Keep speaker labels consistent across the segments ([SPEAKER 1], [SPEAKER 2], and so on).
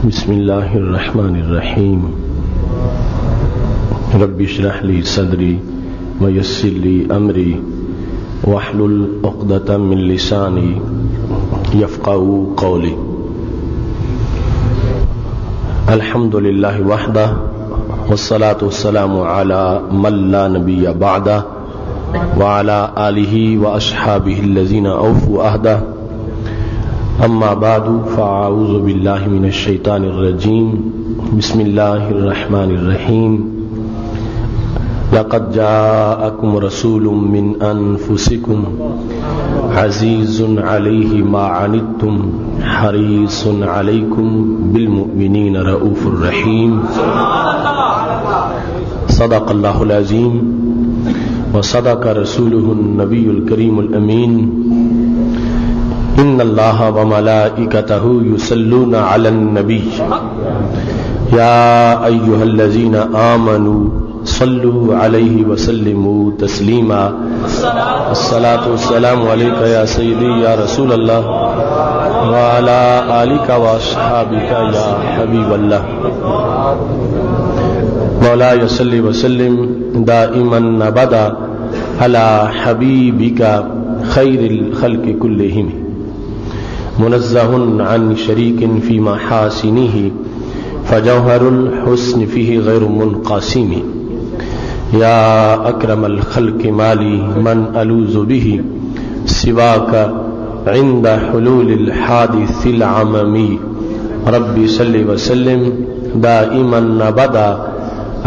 [SPEAKER 1] بسم اللہ الرحمن الرحیم رب اشرح لی صدری ویسر لی امری واحلل عقدۃ من لسانی یفقہوا قولی. الحمد للہ وحدہ والصلاة والسلام علی من لا نبی بعدہ وعلی آلہ واصحابہ الذین اوفوا عہدہ. اما بعد فاعوذ باللہ من الشیطان الرجیم. بسم اللہ الرحمن الرحیم. لقد جاءکم رسول من انفسکم عزیز علیہ ما عنتم حریص علیکم بالمؤمنین رؤوف الرحیم. صدق اللہ العظیم وصدق رسولہ النبی الکریم الامین. ان اللہ وملائکتہ یصلون علی النبی یا ایہا الذین آمنوا صلوا علیہ وسلموا تسلیما. الصلاة والسلام علیک یا سیدی یا رسول اللہ وعلی آلک واصحابک یا حبیب اللہ. مولاي صل وسلم دائما ابدا علی حبیبک خیر الخلق کلہم منزہ عن شریک فی محاسنہ فجوہر الحسن فیہ غیر منقسم. یا اکرم الخلق مالی من الوذ بہ سواک عند حلول الحادث العممی. ربی صل وسلم دائما ابدا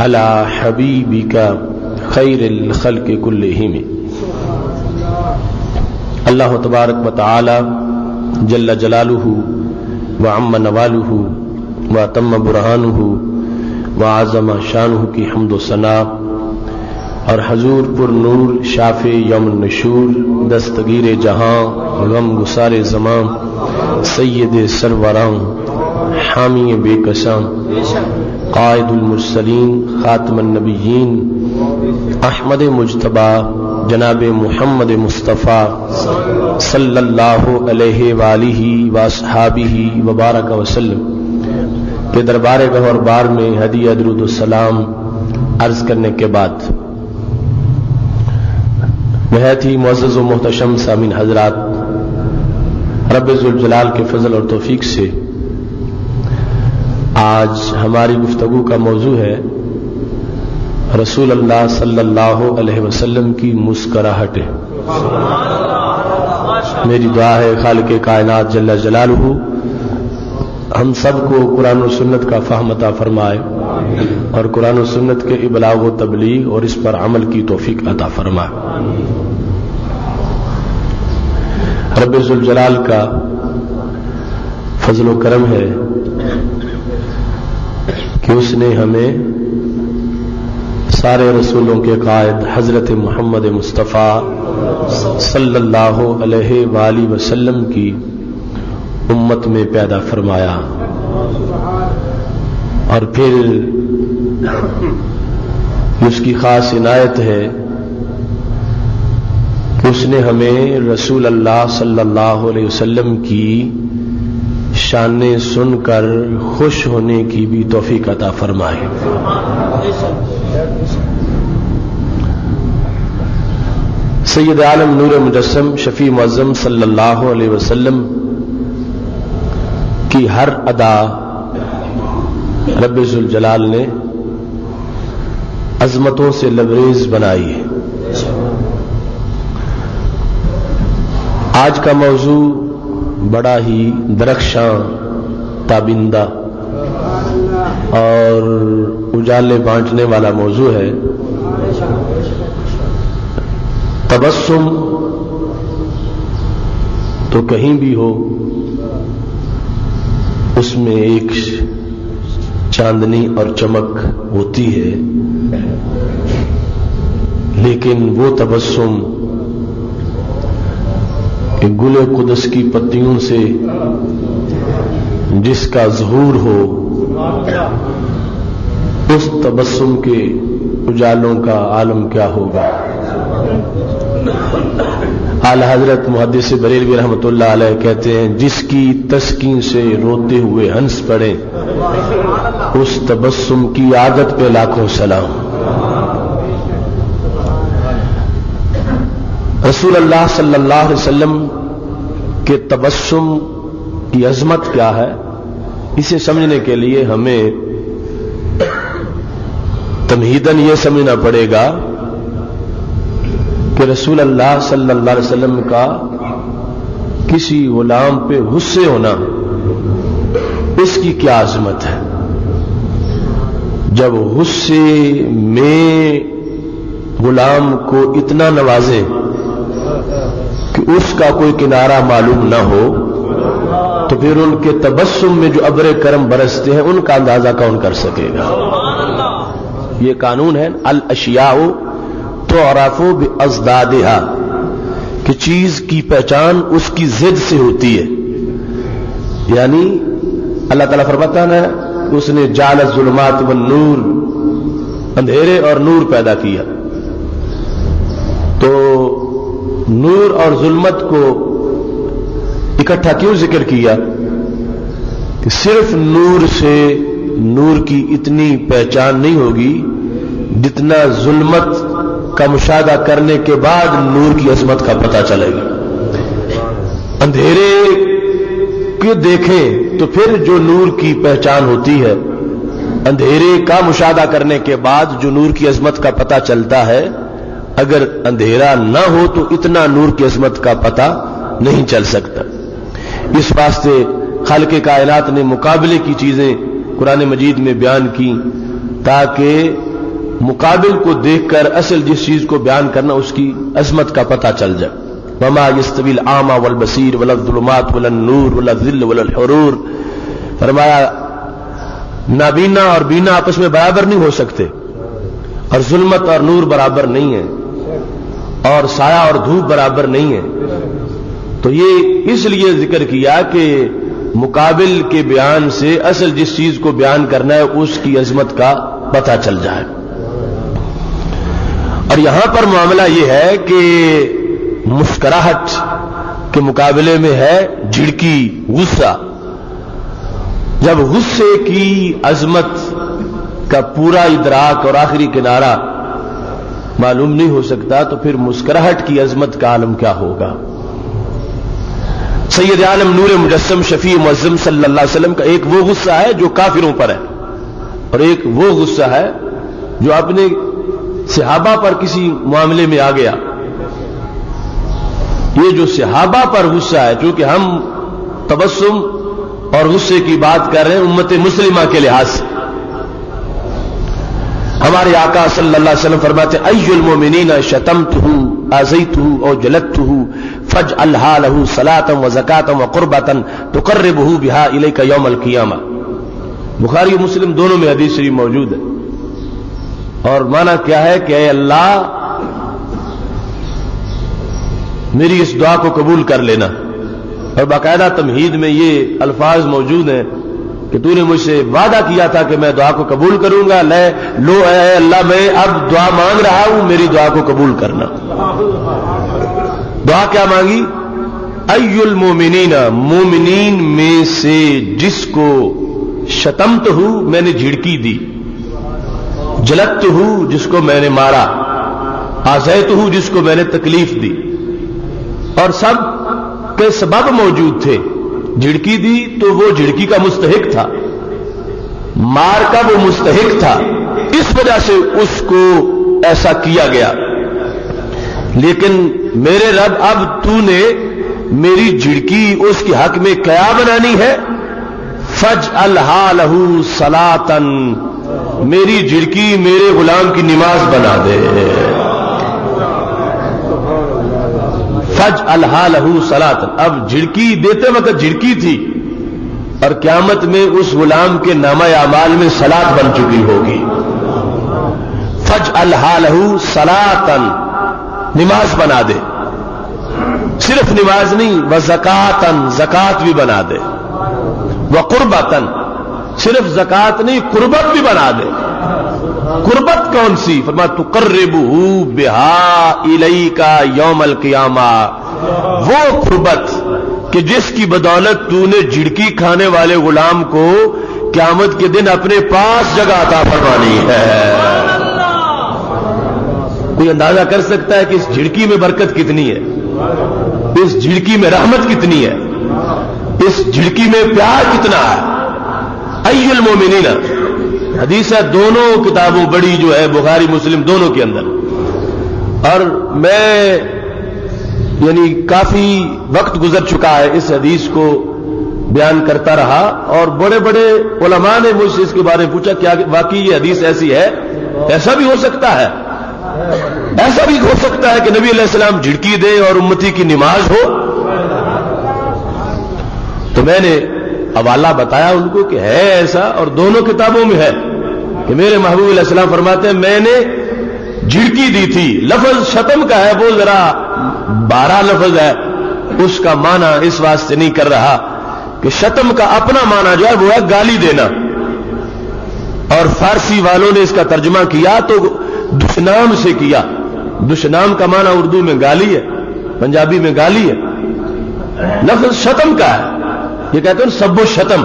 [SPEAKER 1] علی حبیبک خیر الخلق کلہم. اللہ تبارک و تعالی جل جلالہ وعم نوالہ واتم برہانہ وعظم شانہ کی حمد و ثنا اور حضور پر نور شافع یوم النشور دستگیر جہاں غم گسار زمان سید سروراں حامی بے کساں قائد المرسلین خاتم النبیین احمد مجتبی جناب محمد مصطفیٰ صلی اللہ علیہ وآلہ واصحابہ وبارک وسلم کے دربار گہر بار میں ہدیہ درود السلام عرض کرنے کے بعد نہایت ہی معزز و محتشم سامعین حضرات، رب ذوالجلال کے فضل اور توفیق سے آج ہماری گفتگو کا موضوع ہے رسول اللہ صلی اللہ علیہ وسلم کی مسکراہٹیں. میری دعا ہے خالق کائنات جل جلالہ ہم سب کو قرآن و سنت کا فہم عطا فرمائے اور قرآن و سنت کے ابلاغ و تبلیغ اور اس پر عمل کی توفیق عطا فرمائے. رب ذوالجلال کا فضل و کرم ہے کہ اس نے ہمیں سارے رسولوں کے قائد حضرت محمد مصطفیٰ صلی اللہ علیہ وآلہ وسلم کی امت میں پیدا فرمایا اور پھر اس کی خاص عنایت ہے کہ اس نے ہمیں رسول اللہ صلی اللہ علیہ وسلم کی شانیں سن کر خوش ہونے کی بھی توفیق عطا فرمائے. سید عالم نور مجسم شفیع معظم صلی اللہ علیہ وسلم کی ہر ادا رب ذوالجلال نے عظمتوں سے لبریز بنائی ہے. آج کا موضوع بڑا ہی درخشاں تابندہ اور اجالے بانٹنے والا موضوع ہے. تبسم تو کہیں بھی ہو اس میں ایک چاندنی اور چمک ہوتی ہے، لیکن وہ تبسم کہ گل قدس کی پتیوں سے جس کا ظہور ہو، اس تبسم کے اجالوں کا عالم کیا ہوگا. اعلی حضرت محدث بریلوی رحمۃ اللہ علیہ کہتے ہیں جس کی تسکین سے روتے ہوئے ہنس پڑے اس تبسم کی عادت پہ لاکھوں سلام. رسول اللہ صلی اللہ علیہ وسلم کے تبسم کی عظمت کیا ہے، اسے سمجھنے کے لیے ہمیں تمہیداً یہ سمجھنا پڑے گا کہ رسول اللہ صلی اللہ علیہ وسلم کا کسی غلام پہ غصے ہونا اس کی کیا عظمت ہے. جب غصے میں غلام کو اتنا نوازیں کہ اس کا کوئی کنارہ معلوم نہ ہو تو پھر ان کے تبسم میں جو ابر کرم برستے ہیں ان کا اندازہ کون کر سکے گا. یہ قانون ہے الاشیاء تعرف بازدادها کہ چیز کی پہچان اس کی ضد سے ہوتی ہے. یعنی اللہ تعالیٰ فرماتا ہے اس نے جعل الظلمات والنور اندھیرے اور نور پیدا کیا. تو نور اور ظلمت کو اکٹھا کیوں ذکر کیا کہ صرف نور سے نور کی اتنی پہچان نہیں ہوگی جتنا ظلمت کا مشاہدہ کرنے کے بعد نور کی عظمت کا پتہ چلے گا. اندھیرے کو دیکھیں تو پھر جو نور کی پہچان ہوتی ہے، اندھیرے کا مشاہدہ کرنے کے بعد جو نور کی عظمت کا پتہ چلتا ہے، اگر اندھیرا نہ ہو تو اتنا نور کی عظمت کا پتہ نہیں چل سکتا. اس واسطے خالق کائنات نے مقابلے کی چیزیں قرآن مجید میں بیان کی تاکہ مقابل کو دیکھ کر اصل جس چیز کو بیان کرنا اس کی عظمت کا پتہ چل جائے. وما یستوی الاعمی والبصیر ولا الظلمات ولا النور ولا الظل ولا الحرور. فرمایا نابینا اور بینا آپس میں برابر نہیں ہو سکتے، اور ظلمت اور نور برابر نہیں ہے، اور سایہ اور دھوپ برابر نہیں ہے. تو یہ اس لیے ذکر کیا کہ مقابل کے بیان سے اصل جس چیز کو بیان کرنا ہے اس کی عظمت کا پتہ چل جائے. اور یہاں پر معاملہ یہ ہے کہ مسکراہٹ کے مقابلے میں ہے جھڑکی، غصہ. جب غصے کی عظمت کا پورا ادراک اور آخری کنارہ معلوم نہیں ہو سکتا تو پھر مسکراہٹ کی عظمت کا عالم کیا ہوگا. سید عالم نور مجسم شفیع معظم صلی اللہ علیہ وسلم کا ایک وہ غصہ ہے جو کافروں پر ہے، اور ایک وہ غصہ ہے جو اپنے صحابہ پر کسی معاملے میں آ گیا. یہ جو صحابہ پر غصہ ہے، چونکہ ہم تبسم اور غصے کی بات کر رہے ہیں امت مسلمہ کے لحاظ سے. ہمارے آقا صلی اللہ علیہ وسلم فرماتے ہیں ای المؤمنین شتمتہ آذیتہ او جلدتہ فاجعلھا لہ صلاۃ وزکاۃ وقربۃ تقربہ بہا الیک یوم القیامہ. بخاری و مسلم دونوں میں حدیث شریف موجود ہے. اور معنی کیا ہے کہ اے اللہ میری اس دعا کو قبول کر لینا. اور باقاعدہ تمہید میں یہ الفاظ موجود ہیں کہ تو نے مجھ سے وعدہ کیا تھا کہ میں دعا کو قبول کروں گا. لو اے اللہ میں اب دعا مانگ رہا ہوں، میری دعا کو قبول کرنا. دعا کیا مانگی؟ ای المومنین، مومنین میں سے جس کو شتمت ہوں میں نے جھڑکی دی، جلدت ہوں جس کو میں نے مارا، آزیت ہوں جس کو میں نے تکلیف دی. اور سب کے سبب موجود تھے. جھڑکی دی تو وہ جھڑکی کا مستحق تھا، مار کا وہ مستحق تھا، اس وجہ سے اس کو ایسا کیا گیا. لیکن میرے رب اب تو نے میری جھڑکی اس کے حق میں کیا بنانی ہے؟ فاجعلھا لہ صلاۃ، میری جھڑکی میرے غلام کی نماز بنا دے. فاجعلھا لہ صلاۃ. اب جھڑکی دیتے وقت جھڑکی تھی اور قیامت میں اس غلام کے نامہ اعمال میں صلاۃ بن چکی ہوگی. فاجعلھا لہ صلاۃ، نماز بنا دے. صرف نماز نہیں، وزکاتن، زکات بھی بنا دے. وقربتن، صرف زکات نہیں قربت بھی بنا دے. قربت کون سی؟ فرمایا تقربہ بہا الیکا یوم القیامہ، وہ قربت کہ جس کی بدولت تو نے جھڑکی کھانے والے غلام کو قیامت کے دن اپنے پاس جگہ عطا فرمانی ہے۔ کوئی اندازہ کر سکتا ہے کہ اس جھڑکی میں برکت کتنی ہے، اس جھڑکی میں رحمت کتنی ہے، اس جھڑکی میں پیار کتنا ہے؟ ای المومنین، حدیث ہے دونوں کتابوں بڑی جو ہے بخاری مسلم دونوں کے اندر، اور میں یعنی کافی وقت گزر چکا ہے اس حدیث کو بیان کرتا رہا، اور بڑے بڑے علماء نے مجھ سے اس کے بارے میں پوچھا کیا واقعی یہ حدیث ایسی ہے؟ ایسا بھی ہو سکتا ہے، ایسا بھی ہو سکتا ہے کہ نبی علیہ السلام جھڑکی دے اور امتی کی نماز ہو؟ تو میں نے حوالہ بتایا ان کو کہ ہے ایسا، اور دونوں کتابوں میں ہے کہ میرے محبوب علیہ السلام فرماتے ہیں میں نے جھڑکی دی تھی، لفظ شتم کا ہے، وہ ذرا بارہ لفظ ہے، اس کا معنی اس واسطے نہیں کر رہا کہ شتم کا اپنا معنی جو ہے وہ ہے گالی دینا، اور فارسی والوں نے اس کا ترجمہ کیا تو دشنام سے کیا۔ دشنام کا معنی اردو میں گالی ہے، پنجابی میں گالی ہے، لفظ شتم کا ہے، یہ کہتے ہیں سب و شتم،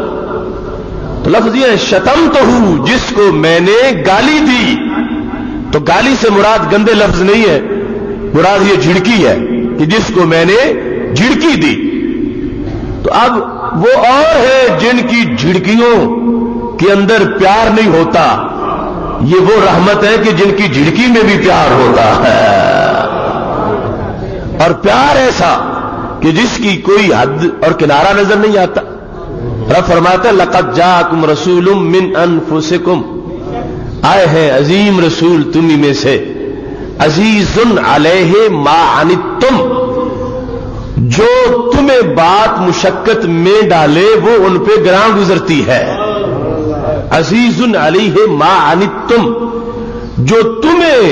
[SPEAKER 1] تو لفظ یہ ہے شتم تو ہوں جس کو میں نے گالی دی، تو گالی سے مراد گندے لفظ نہیں ہے، مراد یہ جھڑکی ہے کہ جس کو میں نے جھڑکی دی۔ تو اب وہ اور ہے جن کی جھڑکیوں کے اندر پیار نہیں ہوتا، یہ وہ رحمت ہے کہ جن کی جھڑکی میں بھی پیار ہوتا ہے، اور پیار ایسا کہ جس کی کوئی حد اور کنارہ نظر نہیں آتا۔ رب فرماتا ہے لقد جاءکم رسول من انفسکم، آئے ہیں عظیم رسول تمہیں میں سے، عزیز علیہ ما عنتم، جو تمہیں بات مشقت میں ڈالے وہ ان پہ گراں گزرتی ہے، عزیز علیہ ما عنتم، جو تمہیں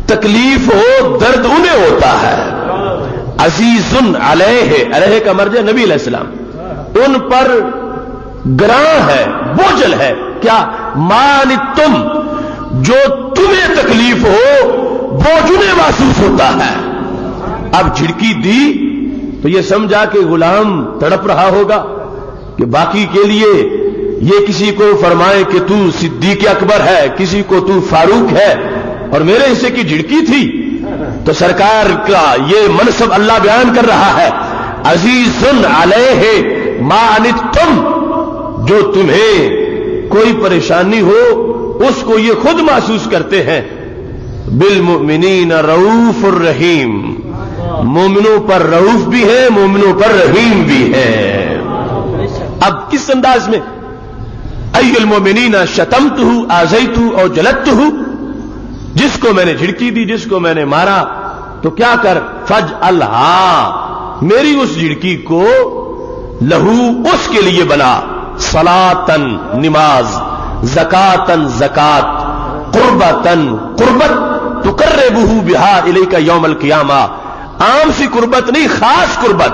[SPEAKER 1] تکلیف ہو درد انہیں ہوتا ہے، عزیز علیہ، علیہ کا مرجع نبی علیہ السلام، ان پر گراں ہے، بوجھل ہے، کیا؟ ما عنتم، جو تمہیں تکلیف ہو بوجھ انہیں محسوس ہوتا ہے۔ اب جھڑکی دی تو یہ سمجھا کہ غلام تڑپ رہا ہوگا کہ باقی کے لیے یہ کسی کو فرمائے کہ تو صدیق اکبر ہے، کسی کو تو فاروق ہے، اور میرے حصے کی جھڑکی تھی، تو سرکار کا یہ منصب اللہ بیان کر رہا ہے، عزیز علیہ ما عنتم، جو تمہیں کوئی پریشانی ہو اس کو یہ خود محسوس کرتے ہیں، بالمؤمنین رؤوف الرحیم، مومنوں پر رؤوف بھی ہے، مومنوں پر رحیم بھی ہے۔ اب کس انداز میں؟ ای المؤمنین شتمتہ آذیتہ اور جلدتہ، جس کو میں نے جھڑکی دی، جس کو میں نے مارا، تو کیا کر؟ فجعلھا، میری اس جھڑکی کو لہو اس کے لیے بنا، صلاۃً نماز، زکاتً زکات، قربتً قربت، تقربہ بہا الیک یوم القیامہ، عام سی قربت نہیں، خاص قربت۔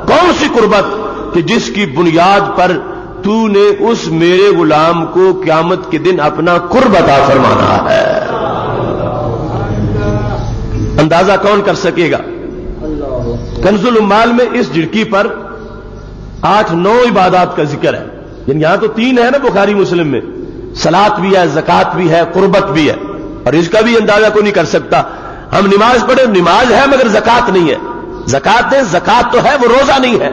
[SPEAKER 1] کون سی قربت؟ کہ جس کی بنیاد پر تو نے اس میرے غلام کو قیامت کے دن اپنا قرب عطا فرمانا ہے۔ اندازہ کون کر سکے گا؟ کنز الاموال میں اس جھڑکی پر 8-9 عبادات کا ذکر ہے، یعنی یہاں تو 3 ہے نا بخاری مسلم میں، صلاۃ بھی ہے، زکات بھی ہے، قربت بھی ہے، اور اس کا بھی اندازہ کوئی نہیں کر سکتا۔ ہم نماز پڑھیں، نماز ہے مگر زکات نہیں ہے، زکات ہے، زکات تو ہے وہ روزہ نہیں ہے۔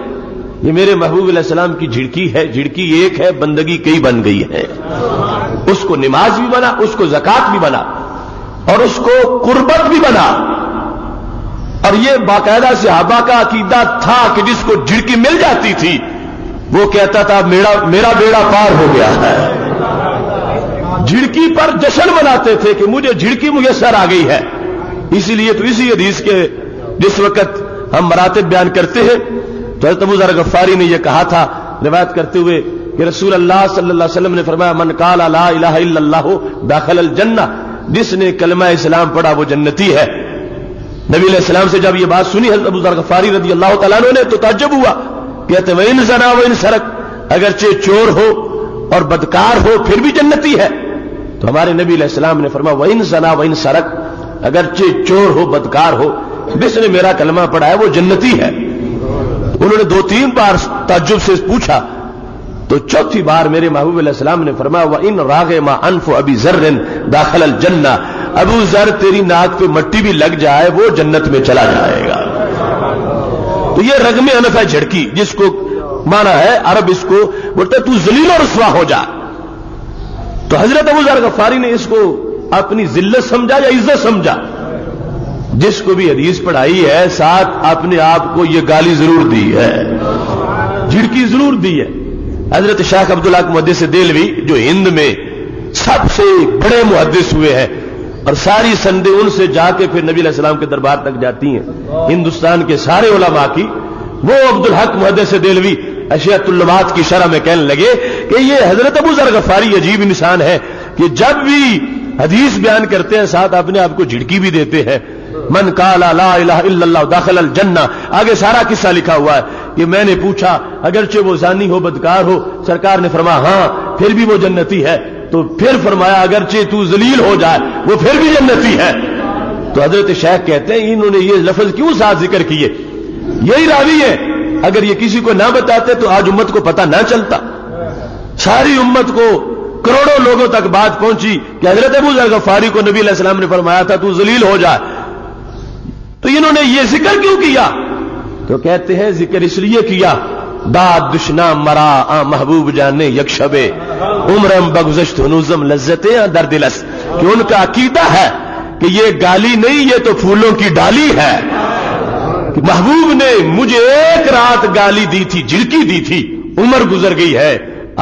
[SPEAKER 1] یہ میرے محبوب علیہ السلام کی جھڑکی ہے، جھڑکی ایک ہے، بندگی کئی بن گئی ہے، اس کو نماز بھی بنا، اس کو زکات بھی بنا، اور اس کو قربت بھی بنا، اور یہ باقاعدہ صحابہ کا عقیدہ تھا کہ جس کو جھڑکی مل جاتی تھی وہ کہتا تھا میرا بیڑا پار ہو گیا ہے۔ جھڑکی پر جشن مناتے تھے کہ مجھے جھڑکی میسر آ گئی ہے۔ اسی لیے تو اسی حدیث کے جس وقت ہم مراتب بیان کرتے ہیں تو حضرت ابو ذر غفاری نے یہ کہا تھا روایت کرتے ہوئے کہ رسول اللہ صلی اللہ علیہ وسلم نے فرمایا من قال لا الہ الا اللہ داخل الجنہ، جس نے کلمہ اسلام پڑھا وہ جنتی ہے۔ نبی علیہ السلام سے جب یہ بات سنی حضرت ابو ذر غفاری رضی اللہ تعالیٰ عنہ نے تو تعجب ہوا، کہتے وَإِنْ زَنَا وَإِنْ سَرَقَ، اگرچہ چور ہو اور بدکار ہو پھر بھی جنتی ہے۔ تو ہمارے نبی علیہ السلام نے فرمایا وَإِن زَنَا وَإِن سَرَقَ، اگرچہ چور ہو بدکار ہو، جس نے میرا کلمہ پڑھا ہے وہ جنتی ہے۔ انہوں نے 2-3 بار تعجب سے پوچھا، تو چوتھی بار میرے محبوب علیہ السلام نے فرمایا وَإِن رَاغِمَ أَنْفُ أَبِي ذَرٍّ دَخَلَ الْجَنَّةَ، ابو ذر تیری ناک پہ مٹی بھی لگ جائے وہ جنت میں چلا جائے گا۔ تو یہ رغم انف ہے، جھڑکی، جس کو مانا ہے عرب اس کو بولتے تو ذلیل و رسوا ہو جا۔ تو حضرت ابو ذر غفاری نے اس کو اپنی ذلت سمجھا یا عزت سمجھا؟ جس کو بھی حدیث پڑھائی ہے ساتھ اپنے آپ کو یہ گالی ضرور دی ہے، جھڑکی ضرور دی ہے۔ حضرت شیخ عبدالحق محدث دہلوی جو ہند میں سب سے بڑے محدث ہوئے ہیں اور ساری سندیں ان سے جا کے پھر نبی علیہ السلام کے دربار تک جاتی ہیں ہندوستان کے سارے علماء کی، وہ عبدالحق محدث دہلوی اشیاء اللمات کی شرح میں کہنے لگے کہ یہ حضرت ابو ذر غفاری عجیب انسان ہے کہ جب بھی حدیث بیان کرتے ہیں ساتھ اپنے آپ کو جھڑکی بھی دیتے ہیں۔ من قال لا الہ الا اللہ داخل الجنہ، آگے سارا قصہ لکھا ہوا ہے کہ میں نے پوچھا اگرچہ وہ زانی ہو بدکار ہو، سرکار نے فرمایا ہاں پھر بھی وہ جنتی ہے، تو پھر فرمایا اگرچہ تو ذلیل ہو جائے وہ پھر بھی جنتی ہے۔ تو حضرت شیخ کہتے ہیں انہوں نے یہ لفظ کیوں ساتھ ذکر کیے؟ یہی راوی ہے، اگر یہ کسی کو نہ بتاتے تو آج امت کو پتہ نہ چلتا، ساری امت کو کروڑوں لوگوں تک بات پہنچی کہ حضرت ابو ذر غفاری کو نبی علیہ السلام نے فرمایا تھا تو ذلیل ہو جائے۔ تو انہوں نے یہ ذکر کیوں کیا؟ تو کہتے ہیں ذکر اس لیے کیا داد دشنا مرا آ محبوب جانے یک شبے عمرم بگزشت ہنوزم لذتیں در دلس، کہ ان کا عقیدہ ہے کہ یہ گالی نہیں، یہ تو پھولوں کی ڈالی ہے۔ کہ محبوب نے مجھے ایک رات گالی دی تھی، جھڑکی دی تھی، عمر گزر گئی ہے،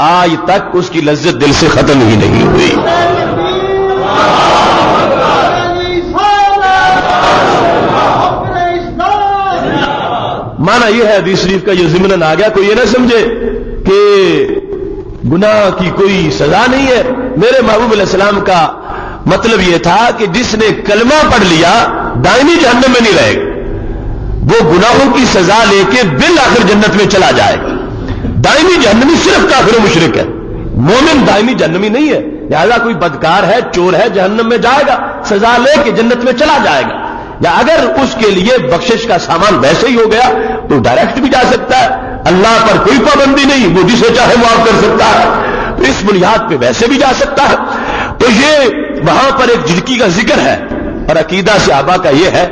[SPEAKER 1] آج تک اس کی لذت دل سے ختم ہی نہیں ہوئی۔ مانا یہ ہے حدیث شریف کا، یہ ضمناً آ گیا، کوئی یہ نہ سمجھے کہ گناہ کی کوئی سزا نہیں ہے۔ میرے محبوب علیہ السلام کا مطلب یہ تھا کہ جس نے کلمہ پڑھ لیا دائمی جہنم میں نہیں رہے گا، وہ گناہوں کی سزا لے کے بالآخر جنت میں چلا جائے گا۔ دائمی جہنمی صرف کافر و مشرک ہے، مومن دائمی جہنمی نہیں ہے۔ لہذا کوئی بدکار ہے، چور ہے، جہنم میں جائے گا، سزا لے کے جنت میں چلا جائے گا، یا اگر اس کے لیے بخشش کا سامان ویسے ہی ہو گیا تو ڈائریکٹ بھی جا سکتا ہے، اللہ پر کوئی پابندی نہیں، وہ جسے چاہے معاف کر سکتا ہے، تو اس بنیاد پہ ویسے بھی جا سکتا ہے۔ تو یہ وہاں پر ایک جھڑکی کا ذکر ہے، اور عقیدہ صحابہ کا یہ ہے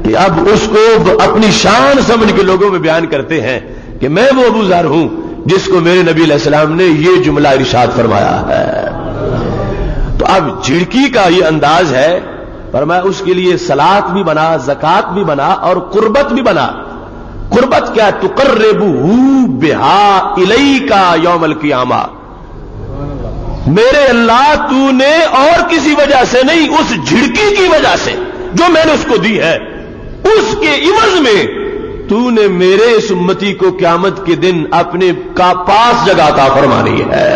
[SPEAKER 1] کہ اب اس کو اپنی شان سمجھ کے لوگوں میں بیان کرتے ہیں کہ میں وہ ابو ذر ہوں جس کو میرے نبی علیہ السلام نے یہ جملہ ارشاد فرمایا ہے۔ تو اب جھڑکی کا یہ انداز ہے، فرمایا اس کے لیے صلاۃ بھی بنا، زکات بھی بنا، اور قربت بھی بنا۔ قربت کیا؟ تقربہ بہا الیک یوم القیامہ، میرے اللہ تو نے اور کسی وجہ سے نہیں، اس جھڑکی کی وجہ سے جو میں نے اس کو دی ہے، اس کے عوض میں تو نے میرے اس امتی کو قیامت کے دن اپنے کا پاس جگہ عطا فرمانی ہے۔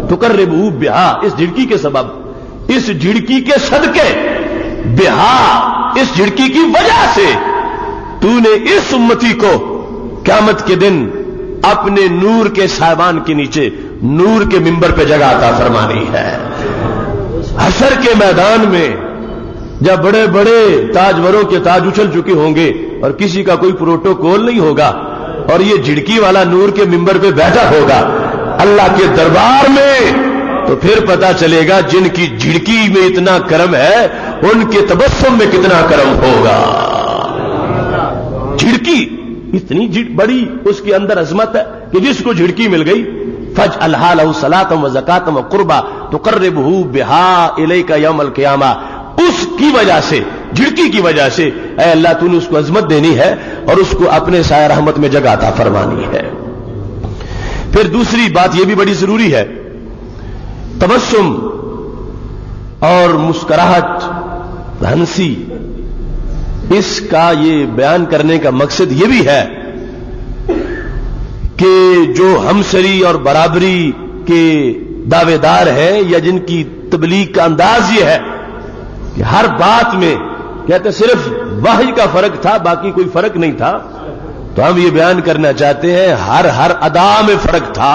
[SPEAKER 1] تقربہ بہا، اس جھڑکی کے سبب، اس جھڑکی کے صدقے، بہا اس جھڑکی کی وجہ سے تو نے اس امتی کو قیامت کے دن اپنے نور کے سائبان کے نیچے نور کے ممبر پہ جگہ عطا فرمانی ہے۔ حشر کے میدان میں جب بڑے بڑے تاجوروں کے تاج اچھل چکے ہوں گے اور کسی کا کوئی پروٹوکول نہیں ہوگا اور یہ جھڑکی والا نور کے ممبر پہ بیٹھا ہوگا اللہ کے دربار میں، تو پھر پتا چلے گا جن کی جھڑکی میں اتنا کرم ہے ان کے تبسم میں کتنا کرم ہوگا۔ جھڑکی اتنی بڑی اس کے اندر عظمت ہے کہ جس کو جھڑکی مل گئی فَاجْعَلْهَا لَهُ صَلَاةً وَزَكَاةً وَقُرْبًا تُقَرِّبُهُ بِهَا إِلَيْكَ يَوْمَ الْقِيَامَةِ، اس کی وجہ سے، جھڑکی کی وجہ سے اے اللہ تو نے اس کو عظمت دینی ہے اور اس کو اپنے سایہ رحمت میں جگہ عطا فرمانی ہے۔ پھر دوسری بات یہ بھی بڑی ضروری ہے، تبسم اور مسکراہٹ، ہنسی، اس کا یہ بیان کرنے کا مقصد یہ بھی ہے کہ جو ہمسری اور برابری کے دعوے دار ہیں یا جن کی تبلیغ کا انداز یہ ہے کہ ہر بات میں کہتے صرف وحی کا فرق تھا باقی کوئی فرق نہیں تھا، تو ہم یہ بیان کرنا چاہتے ہیں ہر ادا میں فرق تھا،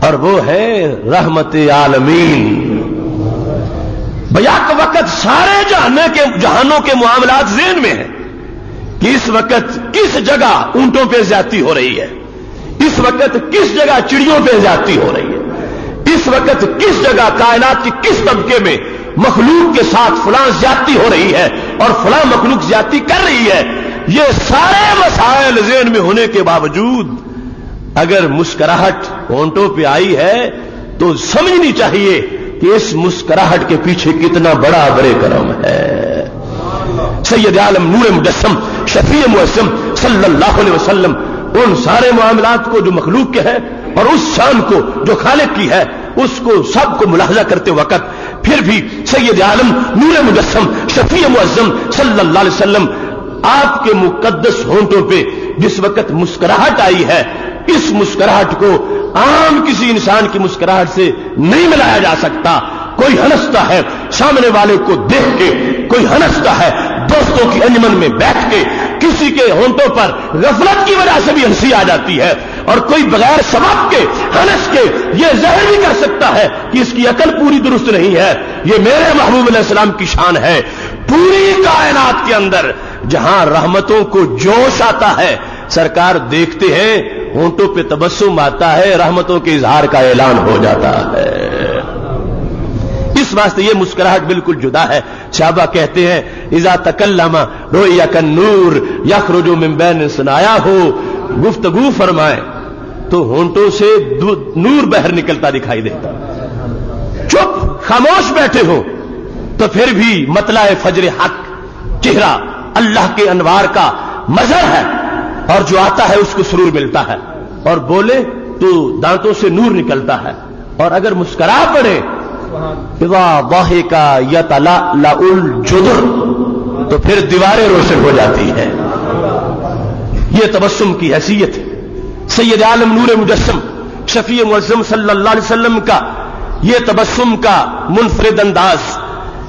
[SPEAKER 1] اور وہ ہے رحمت عالمین۔ بیک وقت سارے جہانوں کے معاملات ذہن میں ہیں کہ اس وقت کس جگہ اونٹوں پہ زیادتی ہو رہی ہے، اس وقت کس جگہ چڑیوں پہ زیادتی ہو رہی ہے، اس وقت کس جگہ کائنات کے کس طبقے میں مخلوق کے ساتھ فلاں زیادتی ہو رہی ہے اور فلاں مخلوق زیادتی کر رہی ہے۔ یہ سارے مسائل ذہن میں ہونے کے باوجود اگر مسکراہٹ ہونٹوں پہ آئی ہے تو سمجھنی چاہیے کہ اس مسکراہٹ کے پیچھے کتنا بڑا بڑے کرم ہے۔ سید عالم نور مجسم شفیع معظم صلی اللہ علیہ وسلم ان سارے معاملات کو جو مخلوق کے ہے اور اس شان کو جو خالق کی ہے اس کو سب کو ملاحظہ کرتے وقت پھر بھی سید عالم نور مجسم شفیع معظم صلی اللہ علیہ وسلم آپ کے مقدس ہونٹوں پہ جس وقت مسکراہٹ آئی ہے، اس مسکراہٹ کو عام کسی انسان کی مسکراہٹ سے نہیں ملایا جا سکتا۔ کوئی ہنستا ہے سامنے والے کو دیکھ کے، کوئی ہنستا ہے دوستوں کی انجمن میں بیٹھ کے، کسی کے ہونٹوں پر غفلت کی وجہ سے بھی ہنسی آ جاتی ہے، اور کوئی بغیر سبب کے ہنس کے یہ ظاہر بھی کر سکتا ہے کہ اس کی عقل پوری درست نہیں ہے۔ یہ میرے محبوب علیہ السلام کی شان ہے۔ پوری کائنات کے اندر جہاں رحمتوں کو جوش آتا ہے سرکار دیکھتے ہیں ہونٹوں پہ تبسم آتا ہے، رحمتوں کے اظہار کا اعلان ہو جاتا ہے۔ اس واسطے یہ مسکراہٹ بالکل جدا ہے۔ صحابہ کہتے ہیں اذا تکلم رؤیا کالنور یخرج من بین ثنایاہ، گفتگو فرمائے تو ہونٹوں سے نور بہر نکلتا دکھائی دیتا، چپ خاموش بیٹھے ہو تو پھر بھی مطلع فجر حق چہرہ اللہ کے انوار کا مظہر ہے، اور جو آتا ہے اس کو سرور ملتا ہے، اور بولے تو دانتوں سے نور نکلتا ہے، اور اگر مسکرا پڑے اذا ضحک یتلألأ الجدر تو پھر دیواریں روشن ہو جاتی ہیں۔ یہ تبسم کی حیثیت ہے۔ سید عالم نور مجسم شفیع معظم صلی اللہ علیہ وسلم کا یہ تبسم کا منفرد انداز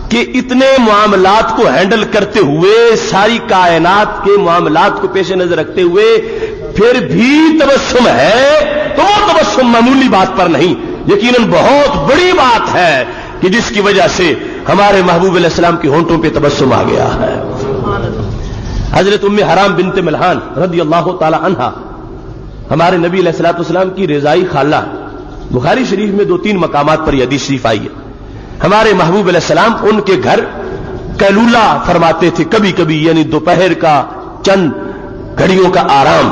[SPEAKER 1] کہ اتنے معاملات کو ہینڈل کرتے ہوئے، ساری کائنات کے معاملات کو پیش نظر رکھتے ہوئے پھر بھی تبسم ہے، تو وہ تبسم معمولی بات پر نہیں، یقیناً بہت بڑی بات ہے کہ جس کی وجہ سے ہمارے محبوب علیہ السلام کے ہونٹوں پہ تبسم آ گیا ہے۔ حضرت ام حرام بنت ملحان رضی اللہ تعالی عنہا ہمارے نبی علیہ الصلوۃ والسلام کی رضائی خالہ، بخاری شریف میں 2-3 مقامات پر یہ حدیث شریف آئی ہے۔ ہمارے محبوب علیہ السلام ان کے گھر قیلولہ فرماتے تھے کبھی کبھی، یعنی دوپہر کا چند گھڑیوں کا آرام۔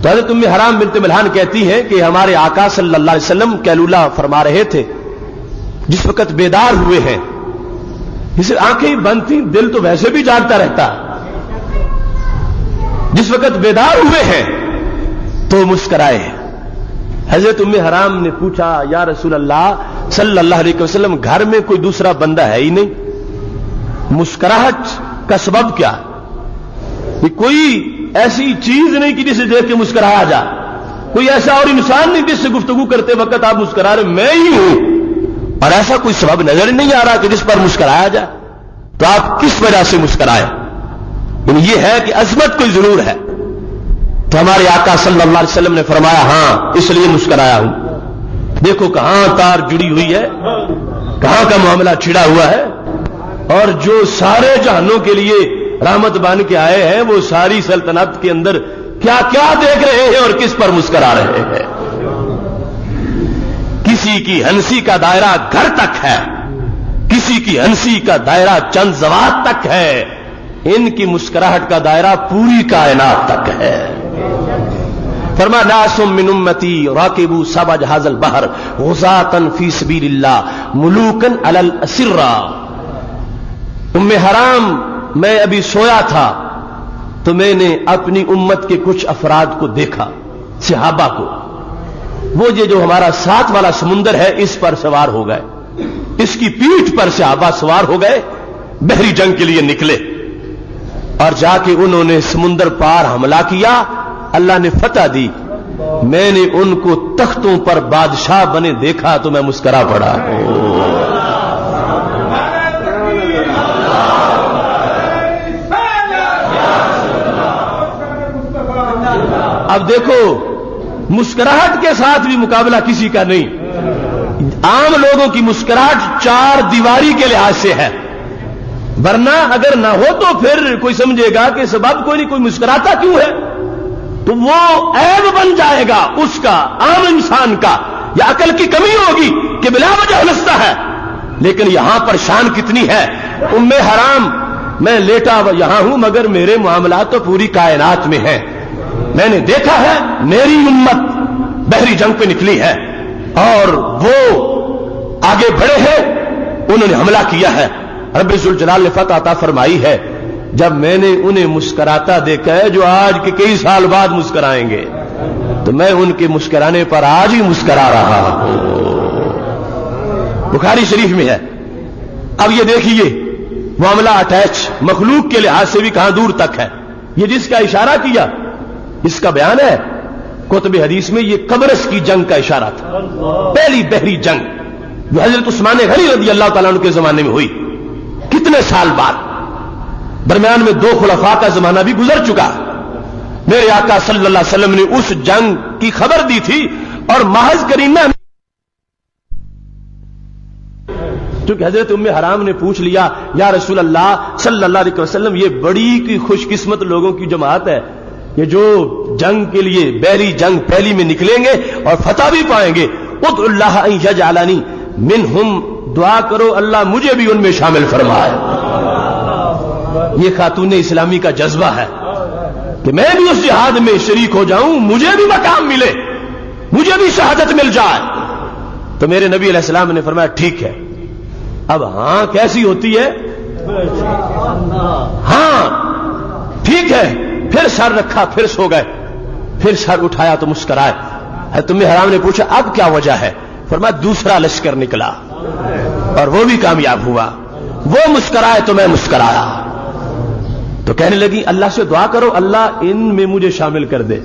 [SPEAKER 1] تو حضرت ام حرام بنت ملحان کہتی ہے کہ ہمارے آقا صلی اللہ علیہ وسلم قیلولہ فرما رہے تھے، جس وقت بیدار ہوئے ہیں، جسے آنکھیں بند تھیں دل تو ویسے بھی جاگتا رہتا، جس وقت بیدار ہوئے ہیں تو مسکرائے۔ حضرت ام حرام نے پوچھا یا رسول اللہ صلی اللہ علیہ وسلم گھر میں کوئی دوسرا بندہ ہے ہی نہیں، مسکراہٹ کا سبب کیا؟ کہ کوئی ایسی چیز نہیں کہ جسے دیکھ کے مسکرایا جا، کوئی ایسا اور انسان نہیں جس سے گفتگو کرتے وقت آپ مسکرا رہے، میں ہی ہوں، اور ایسا کوئی سبب نظر نہیں آ رہا کہ جس پر مسکرایا جائے، تو آپ کس وجہ سے مسکرائے؟ یعنی یہ ہے کہ عظمت کوئی ضرور ہے۔ تو ہمارے آقا صلی اللہ علیہ وسلم نے فرمایا ہاں اس لیے مسکرایا ہوں، دیکھو کہاں تار جڑی ہوئی ہے، کہاں کا معاملہ چھڑا ہوا ہے، اور جو سارے جہانوں کے لیے رحمت بن کے آئے ہیں وہ ساری سلطنت کے اندر کیا کیا دیکھ رہے ہیں اور کس پر مسکرا رہے ہیں۔ کسی کی ہنسی کا دائرہ گھر تک ہے، کسی کی ہنسی کا دائرہ چند زوات تک ہے، ان کی مسکراہٹ کا دائرہ پوری کائنات تک ہے۔ فرما ناس من امتی راکبوا سبع جہاز البحر غزاة فی سبیل اللہ ملوکا علی الاسرا۔ ام حرام میں ابھی سویا تھا تو میں نے اپنی امت کے کچھ افراد کو دیکھا، صحابہ کو، وہ یہ جو ہمارا ساتھ والا سمندر ہے اس پر سوار ہو گئے، اس کی پیٹھ پر صحابہ سوار ہو گئے، بحری جنگ کے لیے نکلے، اور جا کے انہوں نے سمندر پار حملہ کیا، اللہ نے فتح دی، میں نے ان کو تختوں پر بادشاہ بنے دیکھا تو میں مسکرا پڑا۔ اب دیکھو مسکراہٹ کے ساتھ بھی مقابلہ کسی کا نہیں. عام لوگوں کی مسکراہٹ چار دیواری کے لحاظ سے ہے، ورنہ اگر نہ ہو تو پھر کوئی سمجھے گا کہ سبب کوئی نہیں، کوئی مسکراتا کیوں ہے، تو وہ عیب بن جائے گا اس کا، عام انسان کا، یا عقل کی کمی ہوگی کہ بلا وجہ ہنستا ہے. لیکن یہاں پر شان کتنی ہے. ام حرام، میں لیٹا یہاں ہوں مگر میرے معاملات تو پوری کائنات میں ہیں. میں نے دیکھا ہے میری امت بحری جنگ پہ نکلی ہے اور وہ آگے بڑھے ہیں، انہوں نے حملہ کیا ہے. رب ذوالجلال نے فتح عطا فرمائی ہے. جب میں نے انہیں مسکراتا دیکھا ہے جو آج کے کئی سال بعد مسکرائیں گے، تو میں ان کے مسکرانے پر آج ہی مسکرا رہا ہوں. بخاری شریف میں ہے. اب یہ دیکھیے معاملہ اٹیچ مخلوق کے لحاظ سے بھی کہاں دور تک ہے. یہ جس کا اشارہ کیا اس کا بیان ہے کتب حدیث میں، یہ قبرص کی جنگ کا اشارہ تھا، پہلی بحری جنگ جو حضرت عثمان غنی رضی اللہ تعالیٰ عنہ کے زمانے میں ہوئی. کتنے سال بعد، درمیان میں 2 خلفاء کا زمانہ بھی گزر چکا. میرے آقا صلی اللہ علیہ وسلم نے اس جنگ کی خبر دی تھی اور محض کرینہ چونکہ حضرت ام حرام نے پوچھ لیا یا رسول اللہ صلی اللہ علیہ وسلم، یہ بڑی کی خوش قسمت لوگوں کی جماعت ہے یہ جو جنگ کے لیے بحری جنگ پہلی میں نکلیں گے اور فتح بھی پائیں گے. ادعو اللہ ان یجعلنی منہم، دعا کرو اللہ مجھے بھی ان میں شامل فرمائے. یہ خاتون اسلامی کا جذبہ ہے کہ میں بھی اس جہاد میں شریک ہو جاؤں، مجھے بھی مقام ملے، مجھے بھی شہادت مل جائے. تو میرے نبی علیہ السلام نے فرمایا ٹھیک ہے. اب ہاں کیسی ہوتی ہے؟ ہاں ٹھیک ہے. پھر سر رکھا، پھر سو گئے، پھر سر اٹھایا تو مسکرائے. تم حرام نے پوچھا اب کیا وجہ ہے؟ فرمایا دوسرا لشکر نکلا اور وہ بھی کامیاب ہوا. وہ مسکرائے تو میں مسکرایا. تو کہنے لگی اللہ سے دعا کرو اللہ ان میں مجھے شامل کر دے.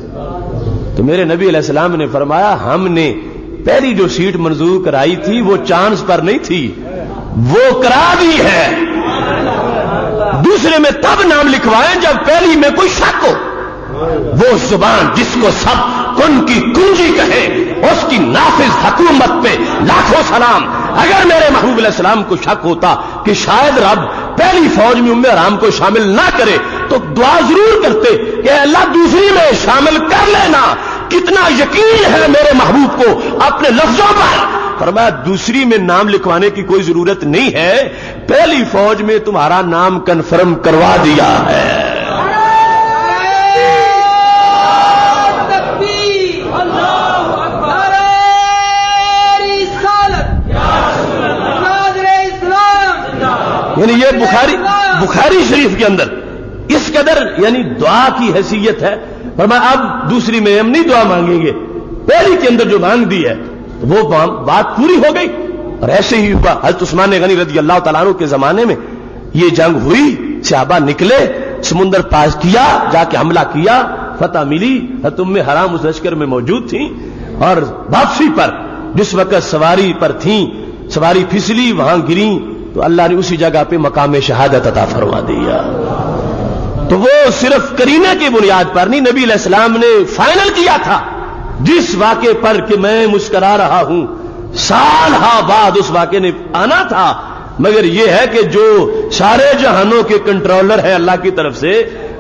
[SPEAKER 1] تو میرے نبی علیہ السلام نے فرمایا ہم نے پہلی جو سیٹ منظور کرائی تھی وہ چانس پر نہیں تھی، وہ کرا دی ہے. دوسرے میں تب نام لکھوائیں جب پہلی میں کوئی شک ہو. وہ زبان جس کو سب کن کی کنجی کہے اس کی نافذ حکومت پہ لاکھوں سلام. اگر میرے محبوب علیہ السلام کو شک ہوتا کہ شاید رب پہلی فوج میں ام حرام کو شامل نہ کرے تو دعا ضرور کرتے کہ اللہ دوسری میں شامل کر لینا. کتنا یقین ہے میرے محبوب کو اپنے لفظوں پر. فرمایا دوسری میں نام لکھوانے کی کوئی ضرورت نہیں ہے، پہلی فوج میں تمہارا نام کنفرم کروا دیا ہے. یعنی یہ بخاری شریف کے اندر اس قدر یعنی دعا کی حیثیت ہے. فرمایا اب دوسری میں ہم نہیں دعا مانگیں گے، پہلی کے اندر جو مانگ دی ہے وہ بات پوری ہو گئی. اور ایسے ہی ہوا. حضرت عثمان غنی رضی اللہ تعالیٰ عنہ کے زمانے میں یہ جنگ ہوئی، صحابہ نکلے، سمندر پاس کیا، جا کے حملہ کیا، فتح ملی. حضرت ام حرام اس لشکر میں موجود تھیں اور واپسی پر جس وقت سواری پر تھیں، سواری پھسلی، وہاں گری تو اللہ نے اسی جگہ پہ مقام شہادت عطا فرما دیا. تو وہ صرف کرینہ کی بنیاد پر نہیں، نبی علیہ السلام نے فائنل کیا تھا جس واقعے پر کہ میں مسکرا رہا ہوں سال ہا بعد اس واقعے نے آنا تھا. مگر یہ ہے کہ جو سارے جہانوں کے کنٹرولر ہے اللہ کی طرف سے،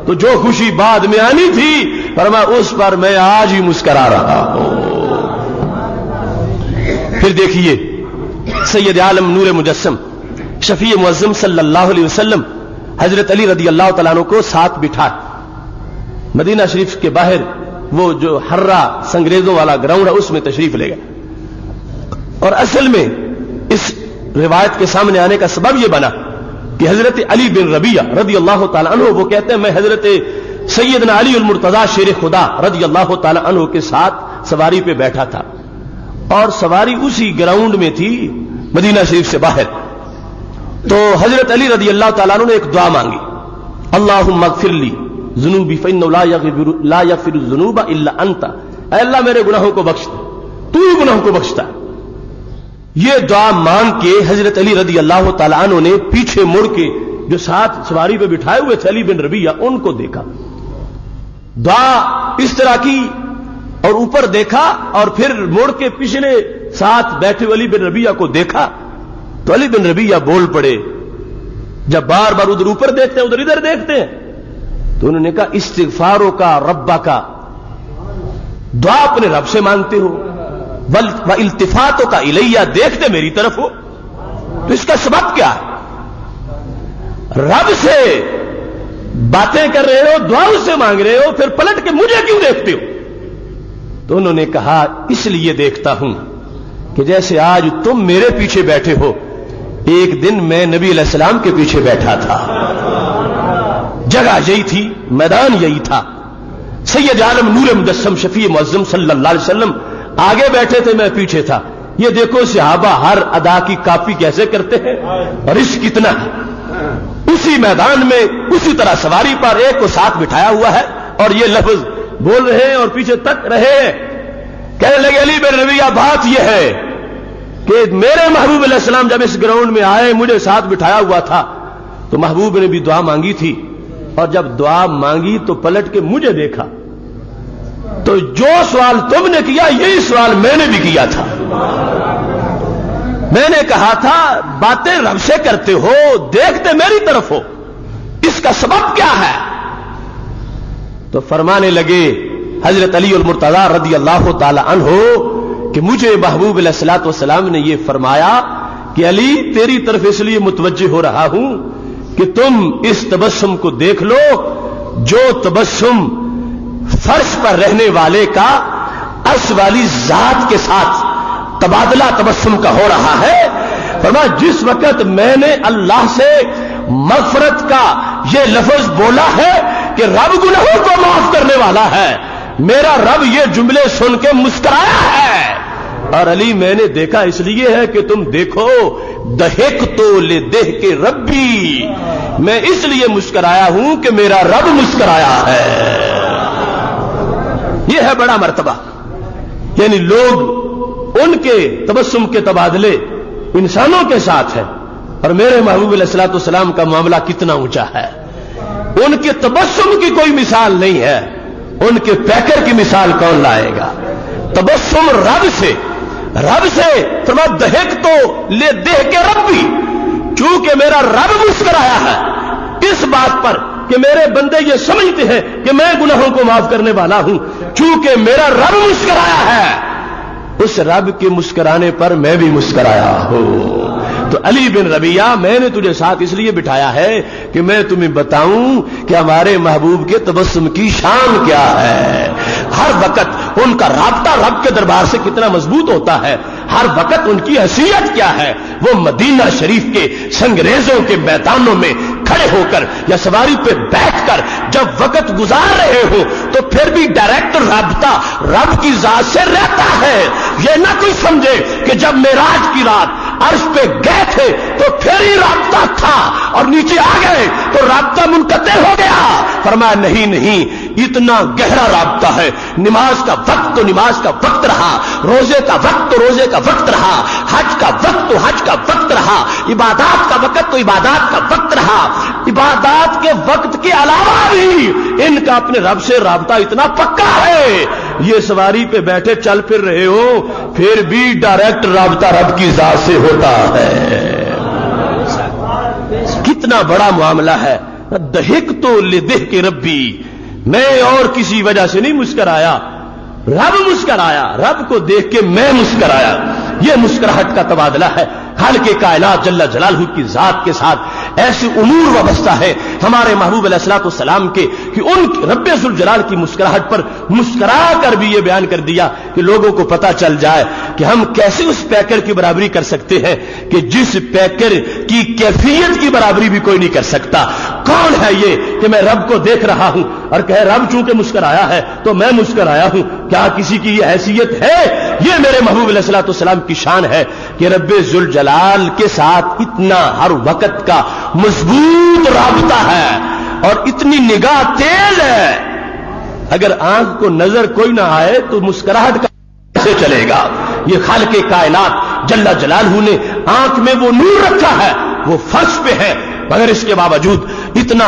[SPEAKER 1] تو جو خوشی بعد میں آنی تھی فرمایا اس پر میں آج ہی مسکرا رہا ہوں. پھر دیکھیے سید عالم نور مجسم شفیع معظم صلی اللہ علیہ وسلم حضرت علی رضی اللہ تعالیٰ عنہ کو ساتھ بٹھا مدینہ شریف کے باہر وہ جو ہررا سنگریزوں والا گراؤنڈ ہے اس میں تشریف لے گئے. اور اصل میں اس روایت کے سامنے آنے کا سبب یہ بنا کہ حضرت علی بن ربیعہ رضی اللہ تعالیٰ عنہ وہ کہتے ہیں میں حضرت سیدنا علی المرتضی شیر خدا رضی اللہ تعالیٰ عنہ کے ساتھ سواری پہ بیٹھا تھا اور سواری اسی گراؤنڈ میں تھی مدینہ شریف سے باہر. تو حضرت علی رضی اللہ تعالیٰ عنہ نے ایک دعا مانگی، اللہم اغفر لی ذنوبی فإنہ لا یغفر الذنوب الا انت. اے اللہ میرے گناہوں کو بخش دے، تو ہی گناہوں کو بخشتا ہے. یہ دعا مانگ کے حضرت علی رضی اللہ تعالیٰ عنہ نے پیچھے مڑ کے جو ساتھ سواری پہ بٹھائے ہوئے تھے علی بن ربیعہ ان کو دیکھا. دعا اس طرح کی اور اوپر دیکھا اور پھر موڑ کے پچھلے ساتھ بیٹھے علی بن ربیعہ کو دیکھا تو علی بن ربیعہ بول پڑے. جب بار بار ادھر اوپر دیکھتے ہیں ادھر ادھر دیکھتے ہیں تو انہوں نے کہا استغفاروں کا ربا کا دعا اپنے رب سے مانگتے ہو, والتفاتوں کا الیہ دیکھتے میری طرف ہو, تو اس کا سبب کیا ہے؟ رب سے باتیں کر رہے ہو, دعا اس سے مانگ رہے ہو, پھر پلٹ کے مجھے کیوں دیکھتے ہو؟ تو انہوں نے کہا اس لیے دیکھتا ہوں کہ جیسے آج تم میرے پیچھے بیٹھے ہو, ایک دن میں نبی علیہ السلام کے پیچھے بیٹھا تھا. جگہ یہی تھی, میدان یہی تھا. سید عالم نور مجسم شفیع معظم صلی اللہ علیہ وسلم آگے بیٹھے تھے, میں پیچھے تھا. یہ دیکھو صحابہ ہر ادا کی کاپی کیسے کرتے ہیں اور رشک کتنا ہے. اسی میدان میں اسی طرح سواری پر ایک کو ساتھ بٹھایا ہوا ہے اور یہ لفظ بول رہے ہیں اور پیچھے تک رہے ہیں. کہنے لگے علی بن ربیعہ بات یہ ہے کہ میرے محبوب علیہ السلام جب اس گراؤنڈ میں آئے, مجھے ساتھ بٹھایا ہوا تھا, تو محبوب نے بھی دعا مانگی تھی, اور جب دعا مانگی تو پلٹ کے مجھے دیکھا, تو جو سوال تم نے کیا یہی سوال میں نے بھی کیا تھا. میں نے کہا تھا باتیں رب سے کرتے ہو, دیکھتے میری طرف ہو, اس کا سبب کیا ہے؟ تو فرمانے لگے حضرت علی المرتضی رضی اللہ تعالی عنہ کہ مجھے محبوب علیہ الصلوۃ والسلام نے یہ فرمایا کہ علی تیری طرف اس لیے متوجہ ہو رہا ہوں کہ تم اس تبسم کو دیکھ لو جو تبسم فرش پر رہنے والے کا عرش والی ذات کے ساتھ تبادلہ تبسم کا ہو رہا ہے. فرمایا جس وقت میں نے اللہ سے مغفرت کا یہ لفظ بولا ہے کہ رب گناہوں کو معاف کرنے والا ہے, میرا رب یہ جملے سن کے مسکرایا ہے. اور علی میں نے دیکھا اس لیے ہے کہ تم دیکھو دہک تو لے دیکھ کے ربی, میں اس لیے مسکرایا ہوں کہ میرا رب مسکرایا ہے. یہ ہے بڑا مرتبہ. یعنی لوگ ان کے تبسم کے تبادلے انسانوں کے ساتھ ہیں, اور میرے محبوب علیہ الصلوۃ والسلام کا معاملہ کتنا اونچا ہے. ان کے تبسم کی کوئی مثال نہیں ہے, ان کے پیکر کی مثال کون لائے گا؟ تبسم رب سے فرمایا دہک تو لے دیکھ کے ربی, چونکہ میرا رب مسکرایا ہے اس بات پر کہ میرے بندے یہ سمجھتے ہیں کہ میں گناہوں کو معاف کرنے والا ہوں, چونکہ میرا رب مسکرایا ہے, اس رب کے مسکرانے پر میں بھی مسکرایا ہوں. تو علی بن ربیعہ میں نے تجھے ساتھ اس لیے بٹھایا ہے کہ میں تمہیں بتاؤں کہ ہمارے محبوب کے تبسم کی شان کیا ہے. ہر وقت ان کا رابطہ رب کے دربار سے کتنا مضبوط ہوتا ہے, ہر وقت ان کی حیثیت کیا ہے. وہ مدینہ شریف کے سنگریزوں کے میدانوں میں کھڑے ہو کر یا سواری پہ بیٹھ کر جب وقت گزار رہے ہو تو پھر بھی ڈائریکٹ رابطہ رب کی ذات سے رہتا ہے. یہ نہ کوئی سمجھے کہ جب معراج کی رات عرش پہ گئے تھے تو پھر ہی رابطہ تھا اور نیچے آ گئے تو رابطہ منقطع ہو گیا. فرمایا نہیں, اتنا گہرا رابطہ ہے. نماز کا وقت تو نماز کا وقت رہا, روزے کا وقت تو روزے کا وقت رہا, حج کا وقت تو حج کا وقت رہا, عبادات کا وقت تو عبادات کا وقت رہا. عبادات کے وقت کے علاوہ بھی ان کا اپنے رب سے رابطہ اتنا پکا ہے. یہ سواری پہ بیٹھے چل پھر رہے ہو پھر بھی ڈائریکٹ رابطہ رب کی ذات سے ہوتا ہے. کتنا بڑا معاملہ ہے. دہک تو لے دیکھ کے ربی, میں اور کسی وجہ سے نہیں مسکرایا, رب مسکرایا, رب کو دیکھ کے میں مسکرایا. یہ مسکراہٹ کا تبادلہ ہے. خالق کائنات جل جلالہ کی ذات کے ساتھ ایسے امور وابستہ ہے ہمارے محبوب علیہ الصلوۃ والسلام کے کہ ان رب ذوالجلال کی مسکراہٹ پر مسکرا کر بھی یہ بیان کر دیا کہ لوگوں کو پتہ چل جائے کہ ہم کیسے اس پیکر کی برابری کر سکتے ہیں کہ جس پیکر کی کیفیت کی برابری بھی کوئی نہیں کر سکتا. کون ہے یہ کہ میں رب کو دیکھ رہا ہوں اور کہ رب چونکہ مسکرایا ہے تو میں مسکرایا ہوں؟ کیا کسی کی یہ حیثیت ہے؟ یہ میرے محبوب علیہ الصلوۃ والسلام کی شان ہے کہ رب ذوالجلال کے ساتھ اتنا ہر وقت کا مضبوط رابطہ ہے اور اتنی نگاہ تیز ہے. اگر آنکھ کو نظر کوئی نہ آئے تو مسکراہٹ کا کیسے چلے گا؟ یہ خالق کائنات جل جلالہ نے آنکھ میں وہ نور رکھا ہے, وہ فرش پہ ہے, مگر اس کے باوجود اتنا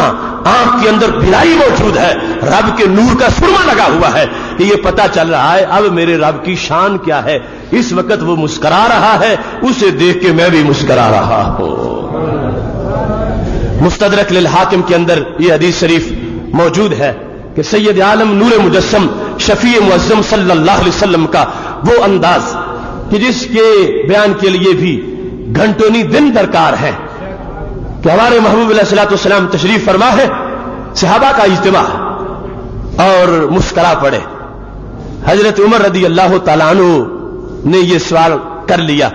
[SPEAKER 1] آنکھ کے اندر بھلائی موجود ہے، رب کے نور کا سرما لگا ہوا ہے کہ یہ پتا چل رہا ہے اب میرے رب کی شان کیا ہے۔ اس وقت وہ مسکرا رہا ہے، اسے دیکھ کے میں بھی مسکرا رہا ہوں۔ مستدرک للحاکم کے اندر یہ حدیث شریف موجود ہے کہ سید عالم نور مجسم شفیع معظم صلی اللہ علیہ وسلم کا وہ انداز کہ جس کے بیان کے لیے بھی گھنٹوں نہیں دن درکار ہے کہ ہمارے محبوب علیہ الصلوۃ والسلام تشریف فرما ہے، صحابہ کا اجتماع اور مسکرا پڑے۔ حضرت عمر رضی اللہ تعالیٰ عنہ نے یہ سوال کر لیا،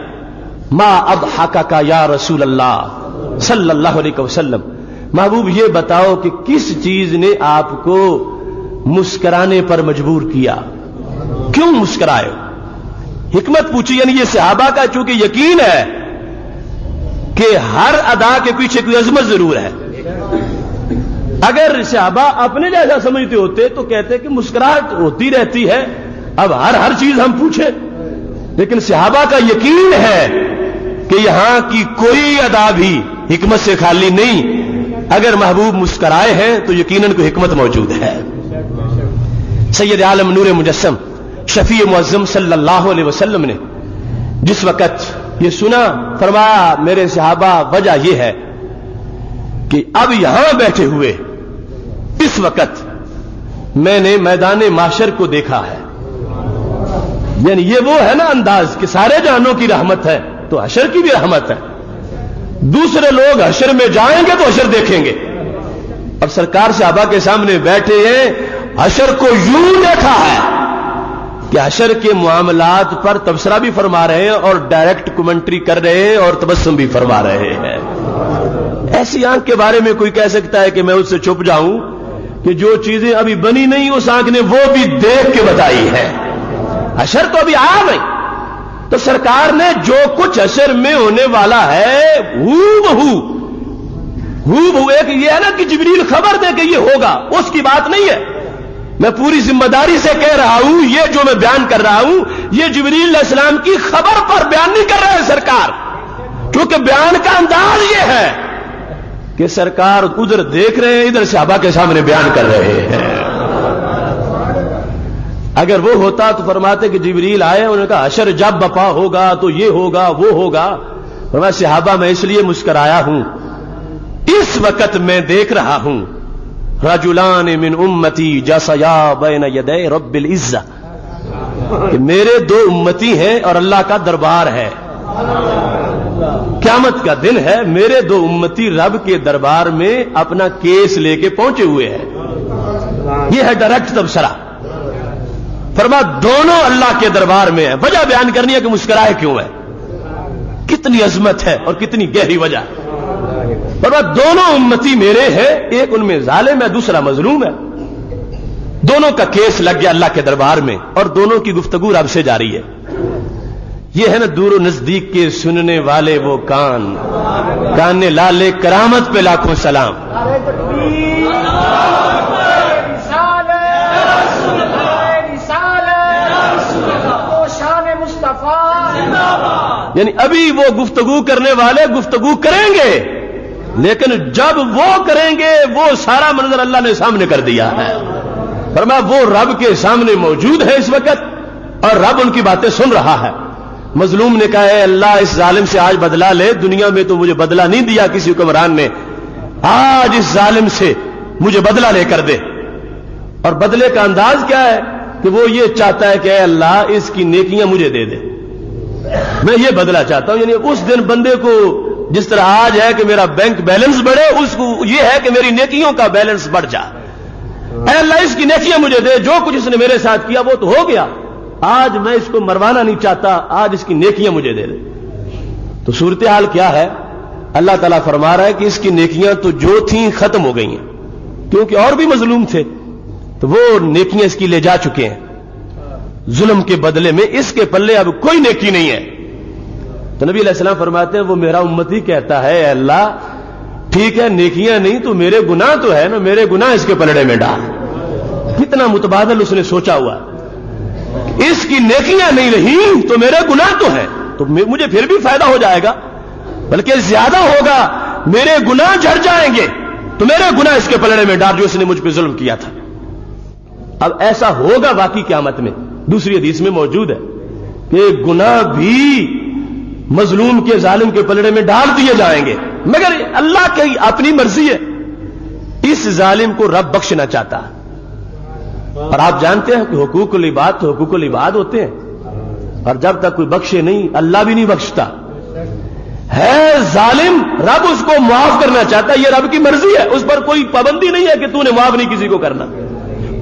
[SPEAKER 1] ما اضحکک یا رسول اللہ صلی اللہ علیہ وسلم، محبوب یہ بتاؤ کہ کس چیز نے آپ کو مسکرانے پر مجبور کیا، کیوں مسکرائے؟ حکمت پوچھی، یعنی یہ صحابہ کا چونکہ یقین ہے کہ ہر ادا کے پیچھے کوئی عظمت ضرور ہے۔ اگر صحابہ اپنے جیسا سمجھتے ہوتے تو کہتے کہ مسکراہٹ ہوتی رہتی ہے، اب ہر چیز ہم پوچھیں، لیکن صحابہ کا یقین ہے کہ یہاں کی کوئی ادا بھی حکمت سے خالی نہیں، اگر محبوب مسکرائے ہیں تو یقیناً کوئی حکمت موجود ہے۔ سید عالم نور مجسم شفیع معظم صلی اللہ علیہ وسلم نے جس وقت یہ سنا، فرمایا میرے صحابہ وجہ یہ ہے کہ اب یہاں بیٹھے ہوئے اس وقت میں نے میدان محشر کو دیکھا ہے، یعنی یہ وہ ہے نا انداز کہ سارے جہانوں کی رحمت ہے تو حشر کی بھی رحمت ہے، دوسرے لوگ حشر میں جائیں گے تو حشر دیکھیں گے، اب سرکار صحابہ کے سامنے بیٹھے ہیں، حشر کو یوں دیکھا ہے کہ حشر کے معاملات پر تبصرہ بھی فرما رہے ہیں اور ڈائریکٹ کمنٹری کر رہے ہیں اور تبسم بھی فرما رہے ہیں۔ ایسی آنکھ کے بارے میں کوئی کہہ سکتا ہے کہ میں اس سے چھپ جاؤں کہ جو چیزیں ابھی بنی نہیں اس آنکھ نے وہ بھی دیکھ کے بتائی ہے، حشر تو ابھی آیا نہیں، تو سرکار نے جو کچھ حشر میں ہونے والا ہے ہو بہو ایک یہ ہے نا کہ جبریل خبر دے کہ یہ ہوگا، اس کی بات نہیں ہے، میں پوری ذمہ داری سے کہہ رہا ہوں یہ جو میں بیان کر رہا ہوں یہ جبریل علیہ السلام کی خبر پر بیان نہیں کر رہے ہیں سرکار، کیونکہ بیان کا انداز یہ ہے کہ سرکار ادھر دیکھ رہے ہیں، ادھر صحابہ کے سامنے بیان کر رہے ہیں۔ اگر وہ ہوتا تو فرماتے کہ جبریل آئے، انہوں نے کہا حشر جب بپا ہوگا تو یہ ہوگا وہ ہوگا، فرمایا صحابہ میں اس لیے مسکرایا ہوں اس وقت میں دیکھ رہا ہوں رجلان من امتی جسیا بین یدی رب العزہ، کہ میرے دو امتی ہیں اور اللہ کا دربار ہے، قیامت کا دن ہے، میرے دو امتی رب کے دربار میں اپنا کیس لے کے پہنچے ہوئے ہیں، یہ ہے ڈائریکٹ تبصرہ۔ فرما دونوں اللہ کے دربار میں ہے، وجہ بیان کرنی ہے کہ مسکرائے کیوں ہے، کتنی عظمت ہے اور کتنی گہری وجہ ہے۔ فرما دونوں امتی میرے ہیں، ایک ان میں ظالم ہے دوسرا مظلوم ہے، دونوں کا کیس لگ گیا اللہ کے دربار میں اور دونوں کی گفتگو رب سے جاری ہے۔ یہ ہے نا دور و نزدیک کے سننے والے وہ کان لالے کرامت پہ لاکھوں سلام۔ یعنی ابھی وہ گفتگو کرنے والے گفتگو کریں گے، لیکن جب وہ کریں گے وہ سارا منظر اللہ نے سامنے کر دیا ہے، فرمایا وہ رب کے سامنے موجود ہے اس وقت اور رب ان کی باتیں سن رہا ہے۔ مظلوم نے کہا ہے اللہ اس ظالم سے آج بدلہ لے، دنیا میں تو مجھے بدلہ نہیں دیا کسی حکمران نے، آج اس ظالم سے مجھے بدلہ لے کر دے۔ اور بدلے کا انداز کیا ہے کہ وہ یہ چاہتا ہے کہ اے اللہ اس کی نیکیاں مجھے دے دے، میں یہ بدلہ چاہتا ہوں۔ یعنی اس دن بندے کو جس طرح آج ہے کہ میرا بینک بیلنس بڑھے، اس کو یہ ہے کہ میری نیکیوں کا بیلنس بڑھ جائے، اے اللہ اس کی نیکیاں مجھے دے، جو کچھ اس نے میرے ساتھ کیا وہ تو ہو گیا، آج میں اس کو مروانا نہیں چاہتا، آج اس کی نیکیاں مجھے دے دے۔ تو صورتحال کیا ہے؟ اللہ تعالیٰ فرما رہا ہے کہ اس کی نیکیاں تو جو تھیں ختم ہو گئی ہیں، کیونکہ اور بھی مظلوم تھے تو وہ نیکیاں اس کی لے جا چکے ہیں، ظلم کے بدلے میں اس کے پلے اب کوئی نیکی نہیں ہے۔ تو نبی علیہ السلام فرماتے ہیں وہ میرا امتی کہتا ہے اے اللہ ٹھیک ہے نیکیاں نہیں تو میرے گناہ تو ہے نا، میرے گناہ اس کے پلڑے میں ڈال۔ کتنا متبادل اس نے سوچا ہوا، اس کی نیکیاں نہیں رہی تو میرے گناہ تو ہیں، تو مجھے پھر بھی فائدہ ہو جائے گا، بلکہ زیادہ ہوگا، میرے گناہ جھڑ جائیں گے تو میرے گناہ اس کے پلڑے میں ڈال جو اس نے مجھ پہ ظلم کیا تھا۔ اب ایسا ہوگا واقعی قیامت میں، دوسری حدیث میں موجود ہے کہ گناہ بھی مظلوم کے ظالم کے پلڑے میں ڈال دیے جائیں گے، مگر اللہ کی اپنی مرضی ہے، اس ظالم کو رب بخشنا چاہتا ہے۔ اور آپ جانتے ہیں کہ حقوق العباد تو حقوق العباد ہوتے ہیں، اور جب تک کوئی بخشے نہیں اللہ بھی نہیں بخشتا۔ ہے ظالم، رب اس کو معاف کرنا چاہتا ہے، یہ رب کی مرضی ہے، اس پر کوئی پابندی نہیں ہے کہ تو نے معاف نہیں کسی کو کرنا۔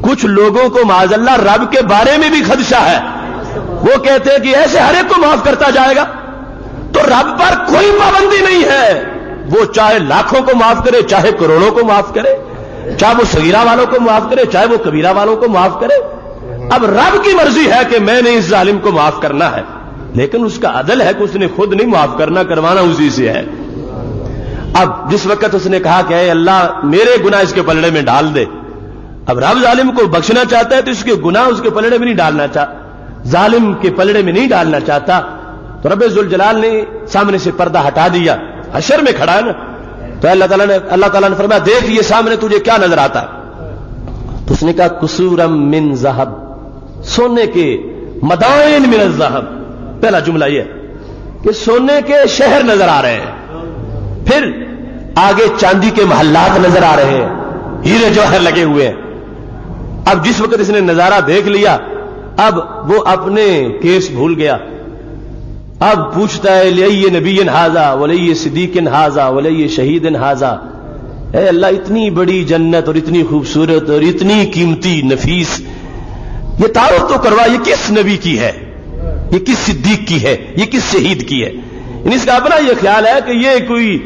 [SPEAKER 1] کچھ لوگوں کو معاذ اللہ رب کے بارے میں بھی خدشہ ہے، وہ کہتے ہیں کہ ایسے ہر ایک کو معاف کرتا جائے گا، تو رب پر کوئی پابندی نہیں ہے، وہ چاہے لاکھوں کو معاف کرے، چاہے کروڑوں کو معاف کرے، چاہے وہ صغیرہ والوں کو معاف کرے، چاہے وہ کبیرہ والوں کو معاف کرے۔ اب رب کی مرضی ہے کہ میں نے اس ظالم کو معاف کرنا ہے، لیکن اس کا عدل ہے کہ اس نے خود نہیں معاف کرنا، کروانا اسی سے ہے۔ اب جس وقت اس نے کہا کہ اے اللہ میرے گناہ اس کے پلڑے میں ڈال دے، اب رب ظالم کو بخشنا چاہتا ہے تو اس کے گناہ اس کے پلڑے میں نہیں ڈالنا چاہتا، ظالم کے پلڑے میں نہیں ڈالنا چاہتا، تو رب ذوالجلال نے سامنے سے پردہ ہٹا دیا، حشر میں کھڑا ہے نا، تو اللہ تعالیٰ نے فرمایا دیکھ یہ سامنے تجھے کیا نظر آتا ہے؟ تو اس نے کہا قصورم من ذہب، سونے کے مدائن من الذہب، پہلا جملہ یہ کہ سونے کے شہر نظر آ رہے ہیں، پھر آگے چاندی کے محلات نظر آ رہے ہیں، ہیرے جوہر لگے ہوئے ہیں۔ اب جس وقت اس نے نظارہ دیکھ لیا اب وہ اپنے کیس بھول گیا، اب پوچھتا ہے لئی نبی ھذا ولی صدیق ھذا ولی شہید ھذا، اے اللہ اتنی بڑی جنت اور اتنی خوبصورت اور اتنی قیمتی نفیس یہ تعارف تو کروا، یہ کس نبی کی ہے، یہ کس صدیق کی ہے، یہ کس شہید کی ہے؟ اس کا اپنا یہ خیال ہے کہ یہ کوئی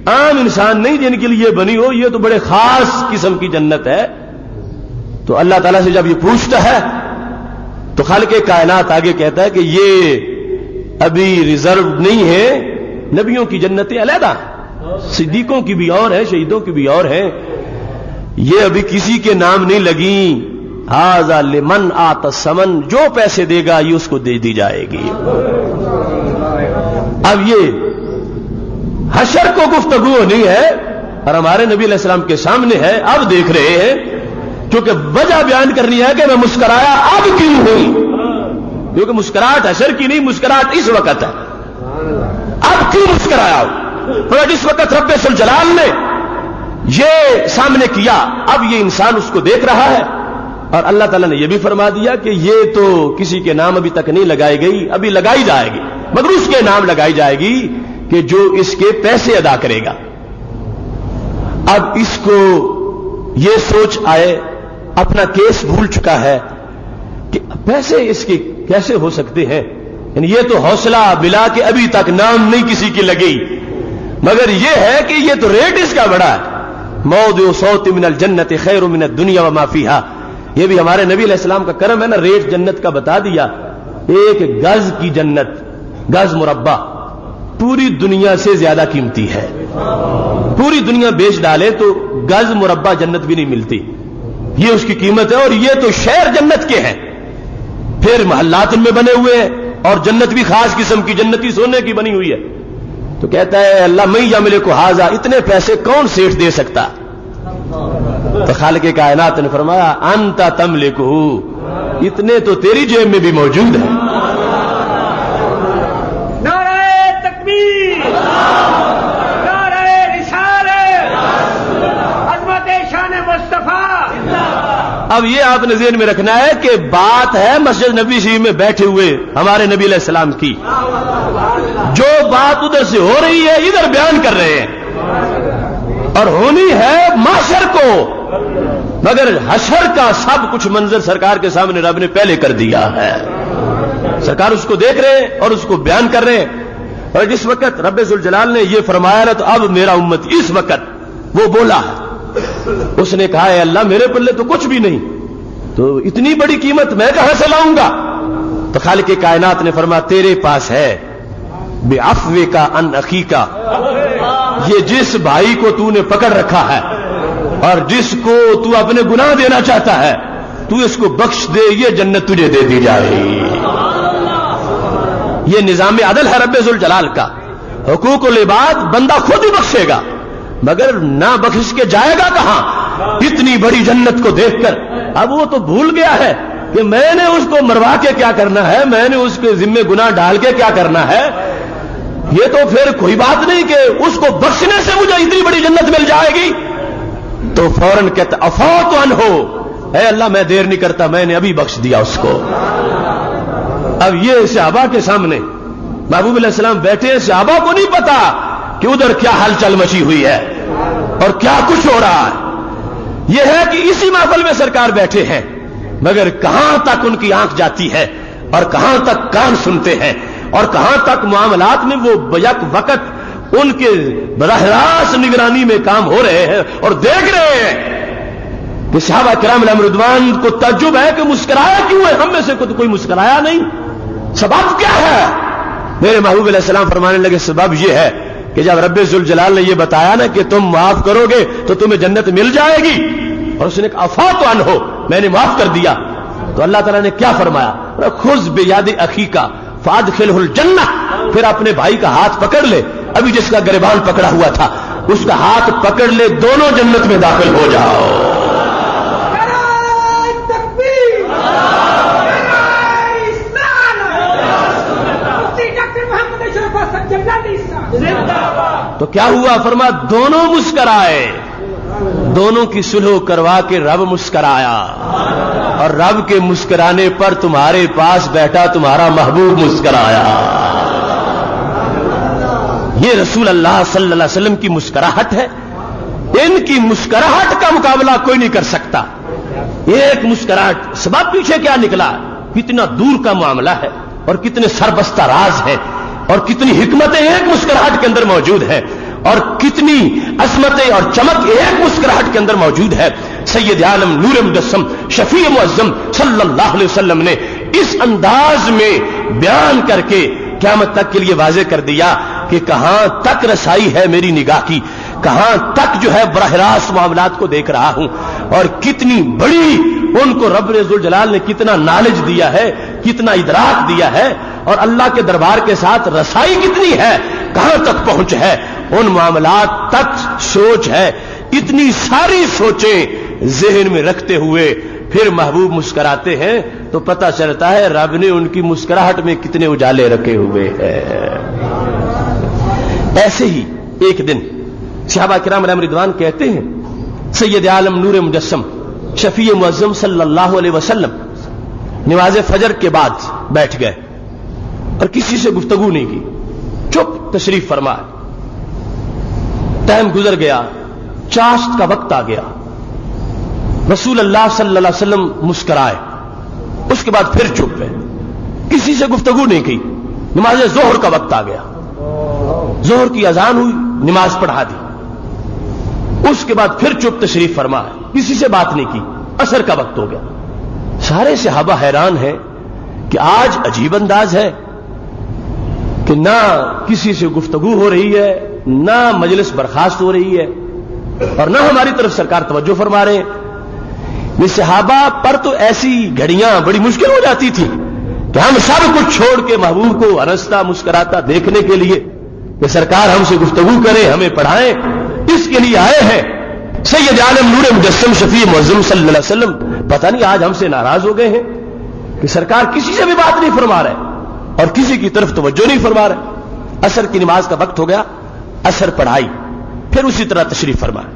[SPEAKER 1] عام انسان نہیں جن کے لیے بنی ہو، یہ تو بڑے خاص قسم کی جنت ہے۔ تو اللہ تعالیٰ سے جب یہ پوچھتا ہے تو خالق کائنات آگے کہتا ہے کہ یہ ابھی ریزرو نہیں ہے، نبیوں کی جنتیں علیحدہ ہیں، صدیقوں کی بھی اور ہیں، شہیدوں کی بھی اور ہیں، یہ ابھی کسی کے نام نہیں لگیں۔ ھذا لمن آت الثمن، جو پیسے دے گا یہ اس کو دے دی جائے گی۔ اب یہ حشر کو گفتگو نہیں ہے اور ہمارے نبی علیہ السلام کے سامنے ہے، اب دیکھ رہے ہیں، کیونکہ وجہ بیان کرنی ہے کہ میں مسکرایا اب کیوں ہوں، کیونکہ مسکراہٹ حشر کی نہیں، مسکراہٹ اس وقت ہے، اب کیوں مسکرایا ہوں؟ جس وقت رب ذوالجلال نے یہ سامنے کیا اب یہ انسان اس کو دیکھ رہا ہے، اور اللہ تعالیٰ نے یہ بھی فرما دیا کہ یہ تو کسی کے نام ابھی تک نہیں لگائی گئی، ابھی لگائی جائے گی، مگر اس کے نام لگائی جائے گی کہ جو اس کے پیسے ادا کرے گا۔ اب اس کو یہ سوچ آئے، اپنا کیس بھول چکا ہے کہ پیسے اس کے کیسے ہو سکتے ہیں، یعنی یہ تو حوصلہ ملا کہ ابھی تک نام نہیں کسی کی لگی، مگر یہ ہے کہ یہ تو ریٹ اس کا بڑا ہے، موضع صوت من الجنت خیر من الدنیا وما فیہا، یہ بھی ہمارے نبی علیہ السلام کا کرم ہے نا، ریٹ جنت کا بتا دیا، ایک گز کی جنت، گز مربع پوری دنیا سے زیادہ قیمتی ہے، پوری دنیا بیچ ڈالے تو گز مربع جنت بھی نہیں ملتی، یہ اس کی قیمت ہے، اور یہ تو شہر جنت کے ہیں، پھر محلات ان میں بنے ہوئے ہیں، اور جنت بھی خاص قسم کی جنتی سونے کی بنی ہوئی ہے۔ تو کہتا ہے اللہ میں یملک ھذا، اتنے پیسے کون سیٹھ دے سکتا؟ تو خالق کائنات نے فرمایا انت تملکہ، اتنے تو تیری جیب میں بھی موجود ہیں۔
[SPEAKER 2] نعرہ تکبیر، نعرہ رسالت، عظمت شان مصطفیٰ۔
[SPEAKER 1] اب یہ آپ نے ذہن میں رکھنا ہے کہ بات ہے مسجد نبی شریف میں بیٹھے ہوئے ہمارے نبی علیہ السلام کی، جو بات ادھر سے ہو رہی ہے ادھر بیان کر رہے ہیں، اور ہونی ہے معاشر کو، مگر حشر کا سب کچھ منظر سرکار کے سامنے رب نے پہلے کر دیا ہے، سرکار اس کو دیکھ رہے ہیں اور اس کو بیان کر رہے ہیں۔ اور جس وقت رب ذوالجلال نے یہ فرمایا نا، تو اب میرا امت اس وقت وہ بولا، اس نے کہا ہے اللہ میرے پلے تو کچھ بھی نہیں، تو اتنی بڑی قیمت میں کہاں سے لاؤں گا؟ تو خالق کائنات نے فرمایا تیرے پاس ہے بعفوک عن اخیک، یہ جس بھائی کو تو نے پکڑ رکھا ہے اور جس کو تو اپنے گناہ دینا چاہتا ہے، تو اس کو بخش دے، یہ جنت تجھے دے دی جائے گی۔ یہ نظام عدل ہے رب ذوالجلال کا، حقوق العباد بندہ خود ہی بخشے گا، مگر نہ بخش کے جائے گا کہاں اتنی بڑی جنت کو دیکھ کر؟ اب وہ تو بھول گیا ہے کہ میں نے اس کو مروا کے کیا کرنا ہے، میں نے اس کے ذمے گناہ ڈال کے کیا کرنا ہے. یہ تو پھر کوئی بات نہیں کہ اس کو بخشنے سے مجھے اتنی بڑی جنت مل جائے گی. تو فوراً کہتا افوت عنہ، اے اللہ میں دیر نہیں کرتا، میں نے ابھی بخش دیا اس کو. اب یہ صحابہ کے سامنے محبوب علیہ السلام بیٹھے، صحابہ کو نہیں پتا کہ ادھر کیا ہلچل مچی ہوئی ہے اور کیا کچھ ہو رہا ہے. یہ ہے کہ اسی محفل میں سرکار بیٹھے ہیں، مگر کہاں تک ان کی آنکھ جاتی ہے اور کہاں تک کان سنتے ہیں اور کہاں تک معاملات میں وہ بیک وقت ان کے براہ راست نگرانی میں کام ہو رہے ہیں اور دیکھ رہے ہیں کہ صحابہ کرام علیہم رضوان کو تعجب ہے کہ مسکرایا کیوں ہے، ہم میں سے کوئی مسکرایا نہیں، سبب کیا ہے؟ میرے محبوب علیہ السلام فرمانے لگے سبب یہ ہے کہ جب رب ذوالجلال نے یہ بتایا نا کہ تم معاف کرو گے تو تمہیں جنت مل جائے گی، اور اس نے کہا افوت عنہ، میں نے معاف کر دیا، تو اللہ تعالیٰ نے کیا فرمایا؟ خذ بیاد اخیک فادخلہ الجنہ، پھر اپنے بھائی کا ہاتھ پکڑ لے، ابھی جس کا گریبان پکڑا ہوا تھا اس کا ہاتھ پکڑ لے، دونوں جنت میں داخل ہو جاؤ. تو کیا ہوا؟ فرما دونوں مسکرائے، دونوں کی صلح کروا کے رب مسکرایا، اور رب کے مسکرانے پر تمہارے پاس بیٹھا تمہارا محبوب مسکرایا. یہ رسول اللہ صلی اللہ علیہ وسلم کی مسکراہٹ ہے. ان کی مسکراہٹ کا مقابلہ کوئی نہیں کر سکتا. ایک مسکراہٹ، سبب پیچھے کیا نکلا؟ کتنا دور کا معاملہ ہے اور کتنے سربستہ راز ہے اور کتنی حکمتیں ایک مسکراہٹ کے اندر موجود ہے اور کتنی عظمتیں اور چمک ایک مسکراہٹ کے اندر موجود ہے. سید عالم نور مجسم شفیع معظم صلی اللہ علیہ وسلم نے اس انداز میں بیان کر کے قیامت تک کے لیے واضح کر دیا کہ کہاں تک رسائی ہے میری نگاہ کی، کہاں تک جو ہے براہ راست معاملات کو دیکھ رہا ہوں، اور کتنی بڑی ان کو رب ذوالجلال نے کتنا نالج دیا ہے، کتنا ادراک دیا ہے، اور اللہ کے دربار کے ساتھ رسائی کتنی ہے، کہاں تک پہنچ ہے، ان معاملات تک سوچ ہے. اتنی ساری سوچیں ذہن میں رکھتے ہوئے پھر محبوب مسکراتے ہیں تو پتہ چلتا ہے رب نے ان کی مسکراہٹ میں کتنے اجالے رکھے ہوئے ہیں. ایسے ہی ایک دن صحابہ کرام علیہم رضوان کہتے ہیں سید عالم نور مجسم شفیع معظم صلی اللہ علیہ وسلم نماز فجر کے بعد بیٹھ گئے اور کسی سے گفتگو نہیں کی، چپ تشریف فرمائے. ٹائم گزر گیا، چاشت کا وقت آ گیا، رسول اللہ صلی اللہ علیہ وسلم مسکرائے، اس کے بعد پھر چپ ہے، کسی سے گفتگو نہیں کی. نماز ظہر کا وقت آ گیا، ظہر کی اذان ہوئی، نماز پڑھا دی، اس کے بعد پھر چپ تشریف فرمائے، کسی سے بات نہیں کی. عصر کا وقت ہو گیا. سارے صحابہ حیران ہیں کہ آج عجیب انداز ہے کہ نہ کسی سے گفتگو ہو رہی ہے، نہ مجلس برخاست ہو رہی ہے، اور نہ ہماری طرف سرکار توجہ فرما رہے ہیں. یہ صحابہ پر تو ایسی گھڑیاں بڑی مشکل ہو جاتی تھی کہ ہم سب کچھ چھوڑ کے محبوب کو ہنستا مسکراتا دیکھنے کے لیے کہ سرکار ہم سے گفتگو کریں، ہمیں پڑھائیں، اس کے لیے آئے ہیں. سید عالم نور مجسم شفیع معظم صلی اللہ علیہ وسلم پتہ نہیں آج ہم سے ناراض ہو گئے ہیں کہ سرکار کسی سے بھی بات نہیں فرما رہے اور کسی کی طرف توجہ نہیں فرما رہے. عصر کی نماز کا وقت ہو گیا، عصر پڑھائی، پھر اسی طرح تشریف فرمائے.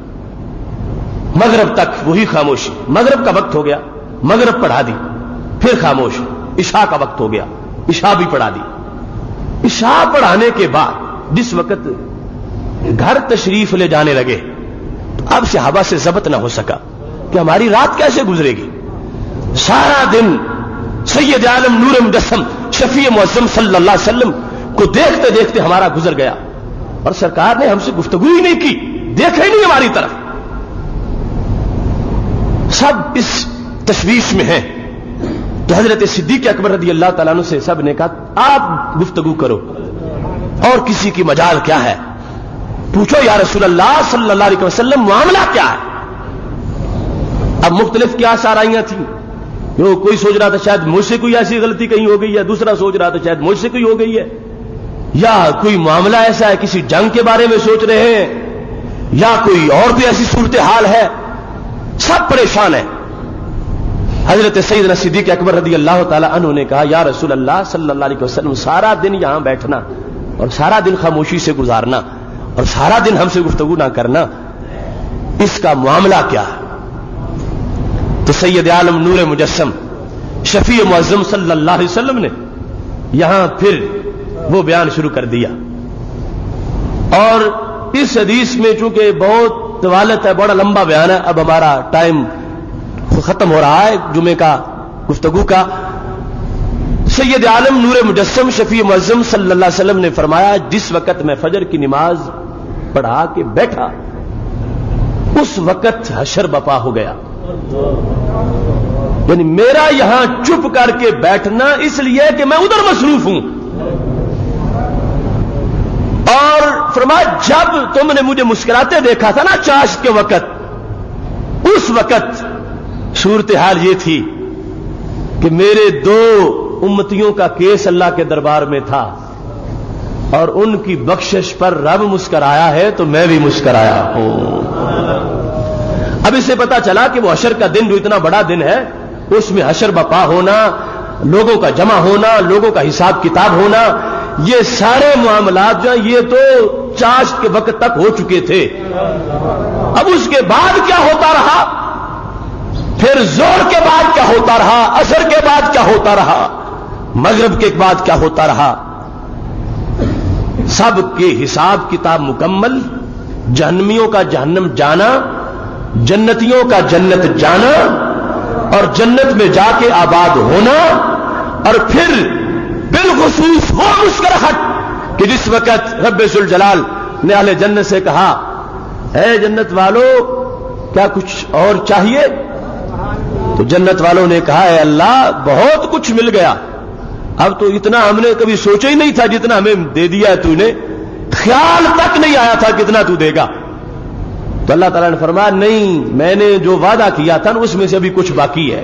[SPEAKER 1] مغرب تک وہی خاموشی، مغرب کا وقت ہو گیا، مغرب پڑھا دی، پھر خاموش. عشاء کا وقت ہو گیا، عشاء بھی پڑھا دی. عشاء پڑھانے کے بعد جس وقت گھر تشریف لے جانے لگے تو اب صحابہ سے ضبط نہ ہو سکا کہ ہماری رات کیسے گزرے گی. سارا دن سید عالم نور مجسم شفیع معظم صلی اللہ علیہ وسلم کو دیکھتے دیکھتے ہمارا گزر گیا اور سرکار نے ہم سے گفتگو ہی نہیں کی، دیکھا ہی نہیں ہماری طرف. سب اس تشویش میں ہیں تو حضرت صدیق اکبر رضی اللہ تعالیٰ عنہ سے سب نے کہا آپ گفتگو کرو، اور کسی کی مجال کیا ہے، پوچھو یا رسول اللہ صلی اللہ علیہ وسلم معاملہ کیا ہے. اب مختلف قیاس آرائیاں تھیں. کوئی سوچ رہا تھا شاید مجھ سے کوئی ایسی غلطی کہیں ہو گئی ہے، دوسرا سوچ رہا تھا شاید مجھ سے کوئی ہو گئی ہے، یا کوئی معاملہ ایسا ہے کسی جنگ کے بارے میں سوچ رہے ہیں، یا کوئی اور بھی ایسی صورتحال ہے، سب پریشان ہیں۔ حضرت سیدنا صدیق اکبر رضی اللہ تعالی عنہ نے کہا یا رسول اللہ صلی اللہ علیہ وسلم، سارا دن یہاں بیٹھنا اور سارا دن خاموشی سے گزارنا اور سارا دن ہم سے گفتگو نہ کرنا، اس کا معاملہ کیا ہے؟ تو سید عالم نور مجسم شفیع معظم صلی اللہ علیہ وسلم نے یہاں پھر وہ بیان شروع کر دیا، اور اس حدیث میں چونکہ بہت طوالت ہے، بڑا لمبا بیان ہے، اب ہمارا ٹائم ختم ہو رہا ہے جمعے کا گفتگو کا۔ سید عالم نور مجسم شفیع معظم صلی اللہ علیہ وسلم نے فرمایا جس وقت میں فجر کی نماز پڑھا کے بیٹھا اس وقت حشر بپا ہو گیا، یعنی میرا یہاں چپ کر کے بیٹھنا اس لیے کہ میں ادھر مصروف ہوں، اور فرمایا جب تم نے مجھے مسکراتے دیکھا تھا نا چاشت کے وقت، اس وقت صورتحال یہ تھی کہ میرے دو امتیوں کا کیس اللہ کے دربار میں تھا اور ان کی بخشش پر رب مسکرایا ہے تو میں بھی مسکرایا ہوں۔ اب اس سے پتا چلا کہ وہ حشر کا دن جو اتنا بڑا دن ہے اس میں حشر بپا ہونا، لوگوں کا جمع ہونا، لوگوں کا حساب کتاب ہونا، یہ سارے معاملات جو یہ تو چاشت کے وقت تک ہو چکے تھے۔ اب اس کے بعد کیا ہوتا رہا، پھر زور کے بعد کیا ہوتا رہا، عصر کے بعد کیا ہوتا رہا، مغرب کے بعد کیا ہوتا رہا، سب کے حساب کتاب مکمل، جہنمیوں کا جہنم جانا، جنتیوں کا جنت جانا اور جنت میں جا کے آباد ہونا، اور پھر بالخصوص وہ مسکراہٹ کہ جس وقت رب ذوالجلال نے اہل جنت سے کہا اے جنت والو کیا کچھ اور چاہیے، تو جنت والوں نے کہا اے اللہ بہت کچھ مل گیا، اب تو اتنا ہم نے کبھی سوچا ہی نہیں تھا جتنا ہمیں دے دیا ہے تو نے، خیال تک نہیں آیا تھا کتنا تو دے گا۔ تو اللہ تعالیٰ نے فرمایا نہیں، میں نے جو وعدہ کیا تھا نا اس میں سے ابھی کچھ باقی ہے،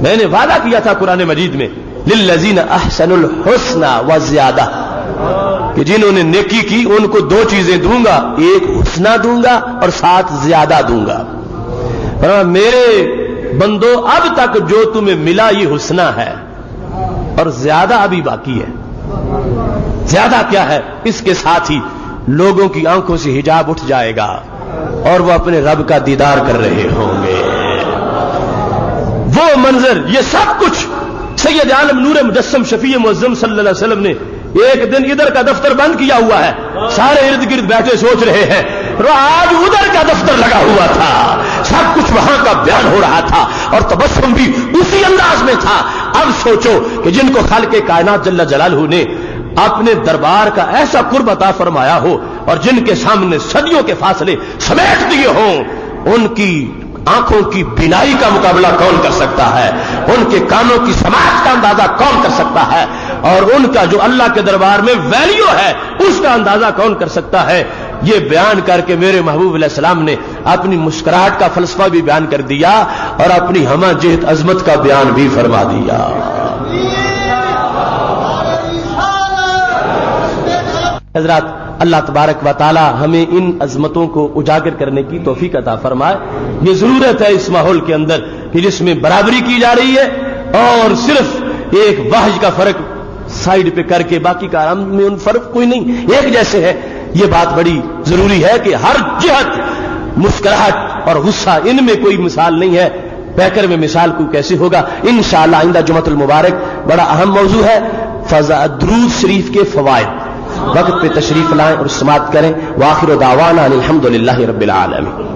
[SPEAKER 1] میں نے وعدہ کیا تھا قرآن مجید میں للذین احسنوا الحسنى وزیادہ، کہ جنہوں نے نیکی کی ان کو دو چیزیں دوں گا، ایک حسنہ دوں گا اور ساتھ زیادہ دوں گا۔ فرمایا میرے بندو اب تک جو تمہیں ملا یہ حسنہ ہے اور زیادہ ابھی باقی ہے۔ زیادہ کیا ہے؟ اس کے ساتھ ہی لوگوں کی آنکھوں سے حجاب اٹھ جائے گا اور وہ اپنے رب کا دیدار کر رہے ہوں گے۔ وہ منظر، یہ سب کچھ سید عالم نور مجسم شفیع معظم صلی اللہ علیہ وسلم نے ایک دن ادھر کا دفتر بند کیا ہوا ہے، سارے ارد گرد بیٹھے سوچ رہے ہیں، آج ادھر کا دفتر لگا ہوا تھا، سب کچھ وہاں کا بیان ہو رہا تھا اور تبسم بھی اسی انداز میں تھا۔ اب سوچو کہ جن کو خالق کائنات جل جلالہ نے اپنے دربار کا ایسا قرب عطا فرمایا ہو اور جن کے سامنے صدیوں کے فاصلے سمیٹ دیے ہوں، ان کی آنکھوں کی بینائی کا مقابلہ کون کر سکتا ہے، ان کے کانوں کی سماعت کا اندازہ کون کر سکتا ہے، اور ان کا جو اللہ کے دربار میں ویلیو ہے اس کا اندازہ کون کر سکتا ہے۔ یہ بیان کر کے میرے محبوب علیہ السلام نے اپنی مسکراہٹ کا فلسفہ بھی بیان کر دیا اور اپنی ہمہ جہت عظمت کا بیان بھی فرما دیا۔ حضرات، اللہ تبارک و تعالی ہمیں ان عظمتوں کو اجاگر کرنے کی توفیق عطا فرمائے۔ یہ ضرورت ہے اس ماحول کے اندر کہ جس میں برابری کی جا رہی ہے اور صرف ایک وحج کا فرق سائیڈ پہ کر کے باقی کا میں ان فرق کوئی نہیں، ایک جیسے ہے۔ یہ بات بڑی ضروری ہے کہ ہر جہت مسکراہٹ اور غصہ ان میں کوئی مثال نہیں ہے، پیکر میں مثال کو کیسے ہوگا۔ انشاءاللہ آئندہ جمعۃ المبارک بڑا اہم موضوع ہے درود شریف کے فوائد، وقت پہ تشریف لائیں اور سماعت کریں۔ وآخر دعوانا الحمدللہ رب العالمین۔